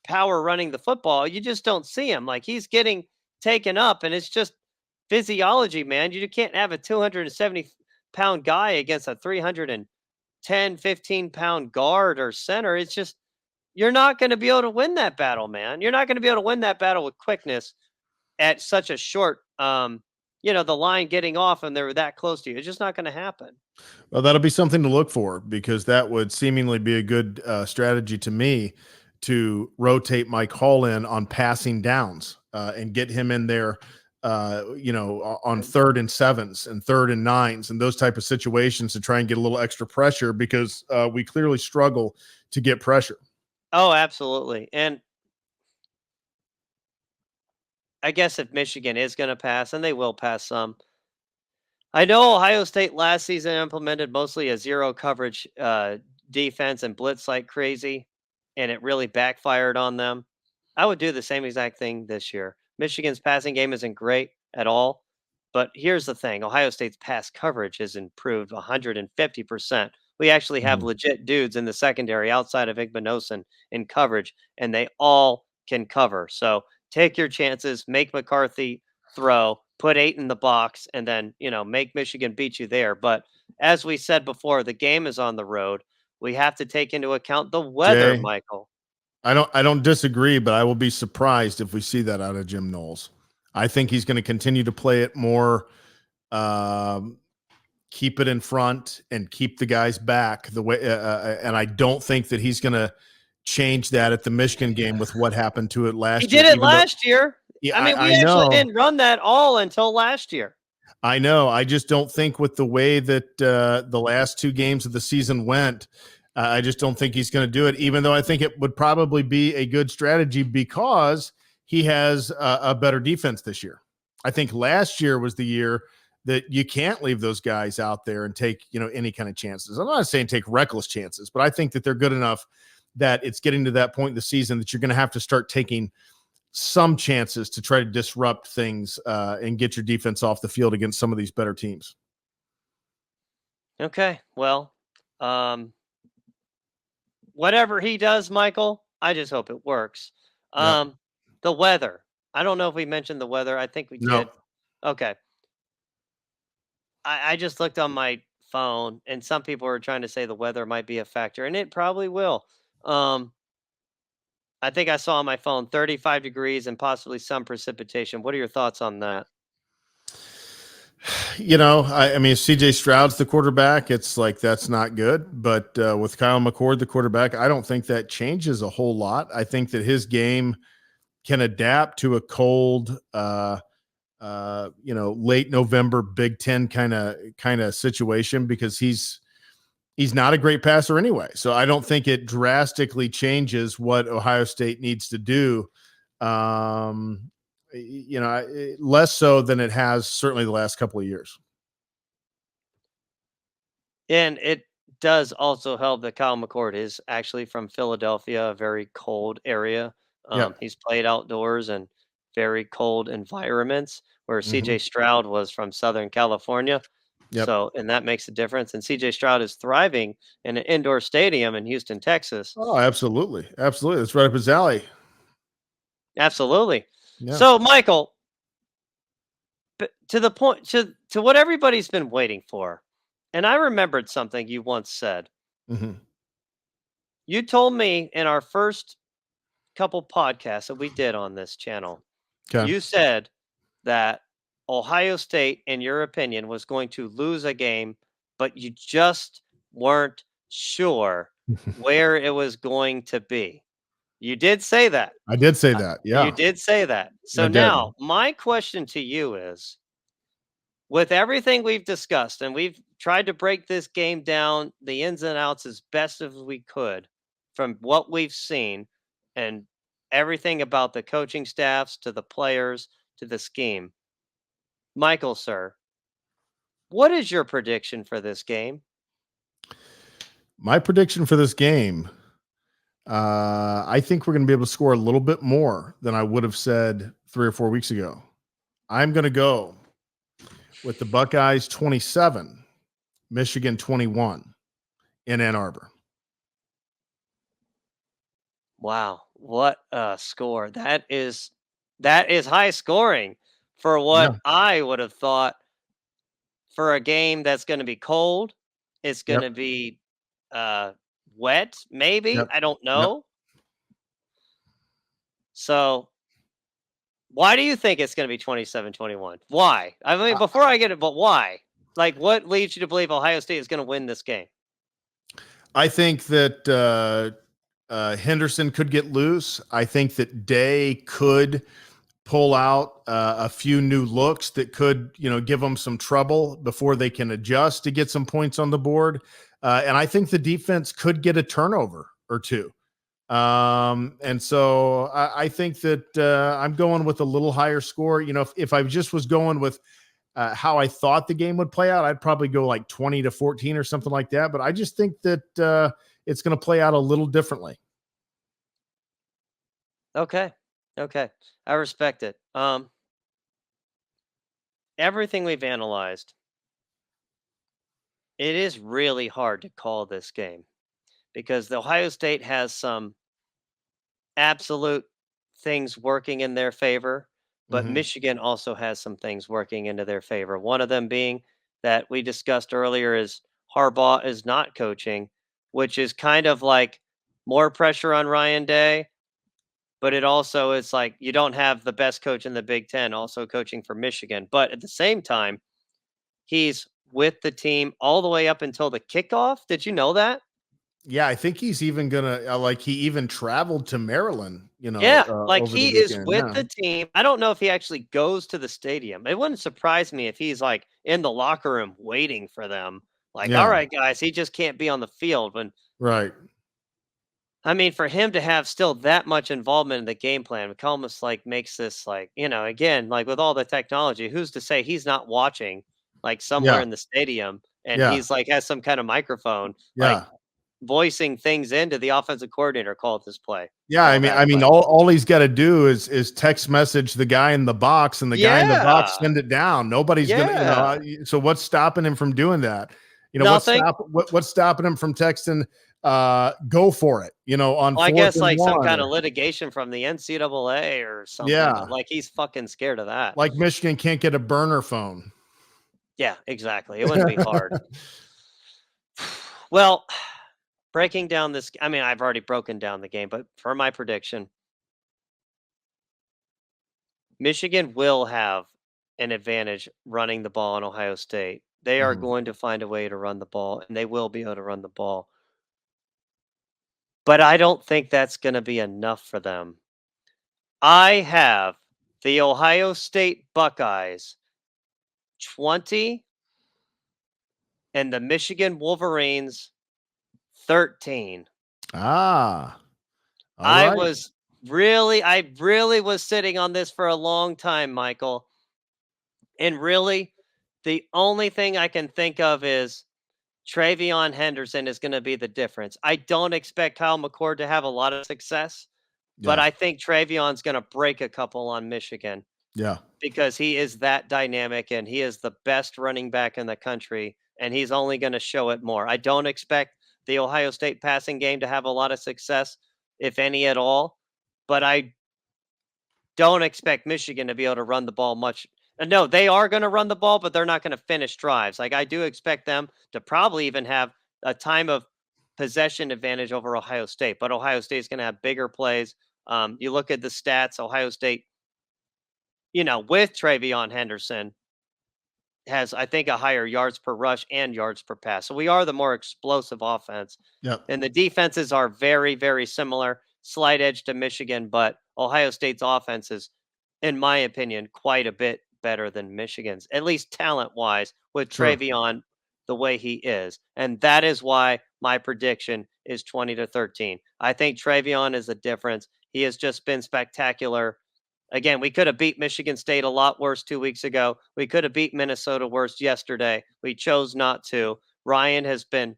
Speaker 1: power running the football. You just don't see him. Like, he's getting taken up, and it's just physiology, man. You can't have a 270-pound guy against a 310, 15-pound guard or center. It's just, you're not going to be able to win that battle, man. You're not going to be able to win that battle with quickness at such a short, the line getting off and they're that close to you. It's just not going to happen.
Speaker 2: Well, that'll be something to look for, because that would seemingly be a good strategy to me, to rotate Mike Hall in on passing downs and get him in there, on 3rd and 7s and 3rd and 9s and those type of situations, to try and get a little extra pressure, because we clearly struggle to get pressure.
Speaker 1: Oh, absolutely. And I guess if Michigan is going to pass, and they will pass some, I know Ohio State last season implemented mostly a zero coverage defense and blitz like crazy, and it really backfired on them. I would do the same exact thing this year. Michigan's passing game isn't great at all, but here's the thing: Ohio State's pass coverage has improved 150%. We actually have
Speaker 2: Mhm.
Speaker 1: legit dudes in the secondary outside of Igbenogson in coverage, and they all can cover. So take your chances, make McCarthy throw, put 8 in the box, and then, make Michigan beat you there. But as we said before, the game is on the road. We have to take into account the weather,
Speaker 2: Jay,
Speaker 1: Michael.
Speaker 2: I don't disagree, but I will be surprised if we see that out of Jim Knowles. I think he's going to continue to play it more, um, keep it in front and keep the guys back the way. And I don't think that he's going to change that at the Michigan game with what happened to it
Speaker 1: He
Speaker 2: last year.
Speaker 1: did it
Speaker 2: Even though,
Speaker 1: last year.
Speaker 2: yeah,
Speaker 1: I mean,
Speaker 2: I
Speaker 1: we actually
Speaker 2: know,
Speaker 1: didn't run that all until last year.
Speaker 2: I know. I just don't think, with the way that the last 2 games of the season went, I just don't think he's going to do it. Even though I think it would probably be a good strategy, because he has a better defense this year. I think last year was the year that you can't leave those guys out there and take any kind of chances. I'm not saying take reckless chances, but I think that they're good enough that it's getting to that point in the season that you're going to have to start taking some chances to try to disrupt things and get your defense off the field against some of these better teams.
Speaker 1: Okay. Well, um, whatever he does, Michael, I just hope it works.
Speaker 2: Yep.
Speaker 1: Um, the weather. I don't know if we mentioned the weather. I think we
Speaker 2: No.
Speaker 1: did. Okay. I just looked on my phone, and some people are trying to say the weather might be a factor, and it probably will. Um, I think I saw on my phone 35 degrees and possibly some precipitation. What are your thoughts on that?
Speaker 2: I mean, CJ Stroud's the quarterback. It's like, that's not good. But with Kyle McCord, the quarterback, I don't think that changes a whole lot. I think that his game can adapt to a cold, late November Big Ten kind of situation, because he's not a great passer anyway. So I don't think it drastically changes what Ohio State needs to do. Um, Less so than it has certainly the last couple of years.
Speaker 1: And it does also help that Kyle McCord is actually from Philadelphia, a very cold area.
Speaker 2: Yep.
Speaker 1: He's played outdoors in very cold environments, where
Speaker 2: Hmm.
Speaker 1: CJ Stroud was from Southern California.
Speaker 2: Yep.
Speaker 1: So, and that makes a difference. And CJ Stroud is thriving in an indoor stadium in Houston, Texas.
Speaker 2: Oh, absolutely. Absolutely. That's right up his alley.
Speaker 1: Absolutely.
Speaker 2: Yeah.
Speaker 1: So, Michael, to the point, to what everybody's been waiting for, and I remembered something you once said.
Speaker 2: Hmm.
Speaker 1: You told me in our first couple podcasts that we did on this channel,
Speaker 2: Okay.
Speaker 1: you said that Ohio State, in your opinion, was going to lose a game, but you just weren't sure where it was going to be. You did say that.
Speaker 2: I did say
Speaker 1: Uh,
Speaker 2: that.
Speaker 1: You
Speaker 2: Yeah,
Speaker 1: did say that.
Speaker 2: I
Speaker 1: So
Speaker 2: did.
Speaker 1: now, my question to you is, with everything we've discussed, and we've tried to break this game down, the ins and outs, as best as we could from what we've seen, and everything about the coaching staffs to the players to the scheme. Michael, sir, what is your prediction for this game?
Speaker 2: My prediction for this game, I think we're going to be able to score a little bit more than I would have said 3 or 4 weeks ago. I'm going to go with the Buckeyes 27, Michigan 21 in Ann Arbor.
Speaker 1: Wow, what a score. That is high scoring for what
Speaker 2: Yeah.
Speaker 1: I would have thought for a game that's gonna be cold. It's
Speaker 2: Yep.
Speaker 1: gonna be, uh, wet, maybe?
Speaker 2: Yep.
Speaker 1: I don't
Speaker 2: Yep.
Speaker 1: know. So, why do you think it's gonna be 27-21? Why? I mean, before I get it, but why? Like, what leads you to believe Ohio State is gonna win this game?
Speaker 2: I think that Henderson could get loose. I think that Day could pull out a few new looks that could, give them some trouble before they can adjust to get some points on the board. And I think the defense could get a turnover or two. And so I think that I'm going with a little higher score. If I just was going with how I thought the game would play out, I'd probably go like 20-14 or something like that. But I just think that it's going to play out a little differently.
Speaker 1: Okay. Okay. I respect it. Everything we've analyzed, it is really hard to call this game because the Ohio State has some absolute things working in their favor, but
Speaker 2: Mm-hmm.
Speaker 1: Michigan also has some things working into their favor. One of them being that we discussed earlier is Harbaugh is not coaching, which is kind of like more pressure on Ryan Day, but it also is like you don't have the best coach in the Big Ten also coaching for Michigan. But at the same time, he's with the team all the way up until the kickoff. Did you know that?
Speaker 2: Yeah, I think he's even gonna like he even traveled to Maryland,
Speaker 1: Yeah, like
Speaker 2: over the
Speaker 1: he is
Speaker 2: weekend.
Speaker 1: with
Speaker 2: Yeah,
Speaker 1: the team. I don't know if he actually goes to the stadium. It wouldn't surprise me if he's like in the locker room waiting for them. Like, all
Speaker 2: yeah,
Speaker 1: right, guys, he just can't be on the field. When
Speaker 2: right.
Speaker 1: I mean, for him to have still that much involvement in the game plan, it almost like makes this like, again, like with all the technology, who's to say he's not watching like somewhere
Speaker 2: Yeah,
Speaker 1: in the stadium and
Speaker 2: yeah,
Speaker 1: he's like has some kind of microphone, like
Speaker 2: yeah,
Speaker 1: voicing things into the offensive coordinator, call this play,
Speaker 2: yeah. I
Speaker 1: call
Speaker 2: mean,
Speaker 1: that
Speaker 2: I mean,
Speaker 1: play.
Speaker 2: all he's got to do is text message the guy in the box, and the guy in the box
Speaker 1: Yeah.
Speaker 2: send it down. Nobody's gonna,
Speaker 1: Yeah.
Speaker 2: So what's stopping him from doing that?
Speaker 1: Nothing.
Speaker 2: What's stopping him from texting? Go for it. On
Speaker 1: Well, I
Speaker 2: fourth
Speaker 1: guess
Speaker 2: and
Speaker 1: like some
Speaker 2: one,
Speaker 1: kind of
Speaker 2: or
Speaker 1: litigation from the NCAA or something, but
Speaker 2: yeah,
Speaker 1: like he's fucking scared of that.
Speaker 2: like Michigan can't get a burner phone.
Speaker 1: Yeah, exactly. It wouldn't be hard. Well, breaking down this, I mean, I've already broken down the game, but for my prediction, Michigan will have an advantage running the ball on Ohio State. They are
Speaker 2: Mhm.
Speaker 1: going to find a way to run the ball, and they will be able to run the ball. But I don't think that's going to be enough for them. I have the Ohio State Buckeyes 20 and the Michigan Wolverines 13.
Speaker 2: Ah, all
Speaker 1: I
Speaker 2: right.
Speaker 1: was I really was sitting on this for a long time, Michael. And really, the only thing I can think of is Travion Henderson is going to be the difference. I don't expect Kyle McCord to have a lot of success, but
Speaker 2: Yeah,
Speaker 1: I think Travion's going to break a couple on Michigan
Speaker 2: yeah,
Speaker 1: because he is that dynamic and he is the best running back in the country, and he's only going to show it more. I don't expect the Ohio State passing game to have a lot of success, if any at all, but I don't expect Michigan to be able to run the ball much. No, they are going to run the ball, but they're not going to finish drives. Like I do expect them to probably even have a time of possession advantage over Ohio State, but Ohio State is going to have bigger plays. You look at the stats, Ohio State, with Travion Henderson has, I think, a higher yards per rush and yards per pass. So we are the more explosive offense.
Speaker 2: yeah.
Speaker 1: And the defenses are very, very similar. Slight edge to Michigan, but Ohio State's offense is, in my opinion, quite a bit better than Michigan's, at least talent wise, with
Speaker 2: Sure.
Speaker 1: Travion the way he is. And that is why my prediction is 20-13. I think Travion is the difference. He has just been spectacular. Again, we could have beat Michigan State a lot worse 2 weeks ago. We could have beat Minnesota worse yesterday. We chose not to. Ryan has been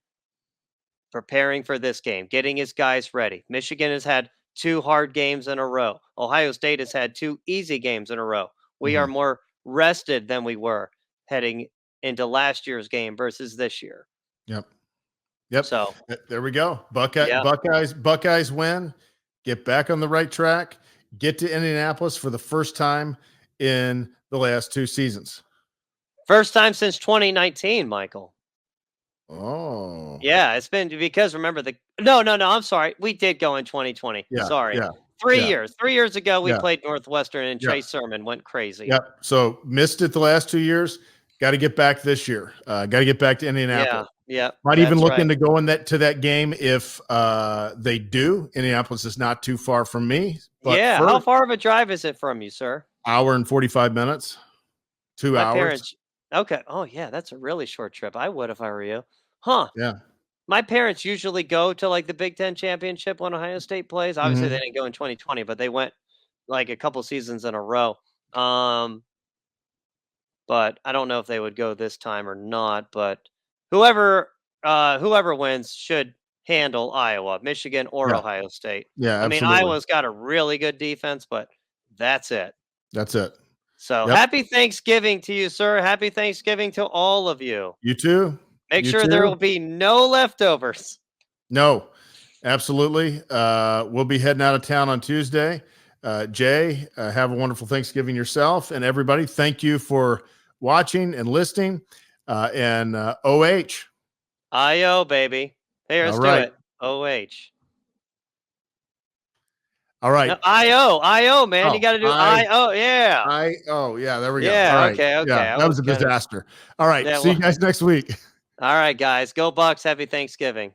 Speaker 1: preparing for this game, getting his guys ready. Michigan has had 2 hard games in a row. Ohio State has had 2 easy games in a row. We are more rested than we were heading into last year's game versus this year.
Speaker 2: Yep. Yep.
Speaker 1: So
Speaker 2: There we go.
Speaker 1: yeah.
Speaker 2: Buckeyes win. Get back on the right track. Get to Indianapolis for the first time in the last 2 seasons.
Speaker 1: First time since 2019, Michael.
Speaker 2: Oh.
Speaker 1: Yeah, it's been because remember no, I'm sorry. We did go in 2020.
Speaker 2: Yeah.
Speaker 1: Sorry.
Speaker 2: Yeah.
Speaker 1: 3
Speaker 2: yeah.
Speaker 1: years. 3 years ago, we
Speaker 2: Yeah.
Speaker 1: played Northwestern and
Speaker 2: Yeah.
Speaker 1: Trey Sermon went crazy.
Speaker 2: Yep. So missed it the last 2 years. Got to get back this year. Got to get back to Indianapolis.
Speaker 1: Yeah.
Speaker 2: Might even look
Speaker 1: right.
Speaker 2: into going to that game if they do. Indianapolis is not too far from me. But
Speaker 1: yeah. How far of a drive is it from you, sir?
Speaker 2: Hour and 45 minutes. 2
Speaker 1: My
Speaker 2: hours.
Speaker 1: parents. Okay. Oh, yeah. That's a really short trip. I would if I were you. Huh.
Speaker 2: Yeah.
Speaker 1: My parents usually go to like the Big Ten Championship when Ohio State plays. Obviously, they didn't go in 2020, but they went like a couple seasons in a row. But I don't know if they would go this time or not. But whoever wins should handle Iowa, Michigan, or
Speaker 2: Yeah.
Speaker 1: Ohio State.
Speaker 2: Yeah,
Speaker 1: I mean,
Speaker 2: absolutely.
Speaker 1: Iowa's got a really good defense, but that's it.
Speaker 2: That's it.
Speaker 1: So
Speaker 2: Yep.
Speaker 1: happy Thanksgiving to you, sir. Happy Thanksgiving to all of you.
Speaker 2: You too.
Speaker 1: Make
Speaker 2: You
Speaker 1: sure
Speaker 2: too.
Speaker 1: there will be no leftovers.
Speaker 2: No, absolutely. We'll be heading out of town on Tuesday. Jay, have a wonderful Thanksgiving yourself. And everybody, thank you for watching and listening. And OH.
Speaker 1: IO, baby. Here, let's
Speaker 2: All
Speaker 1: do
Speaker 2: right.
Speaker 1: it. OH.
Speaker 2: All right.
Speaker 1: No, IO, man. You
Speaker 2: Oh,
Speaker 1: got to do IO. Yeah.
Speaker 2: yeah, there we go.
Speaker 1: Yeah,
Speaker 2: All right.
Speaker 1: okay.
Speaker 2: Yeah,
Speaker 1: I
Speaker 2: that was a
Speaker 1: gonna-
Speaker 2: disaster. All right.
Speaker 1: Yeah,
Speaker 2: See you guys next week.
Speaker 1: All right, guys. Go Bucks. Happy Thanksgiving.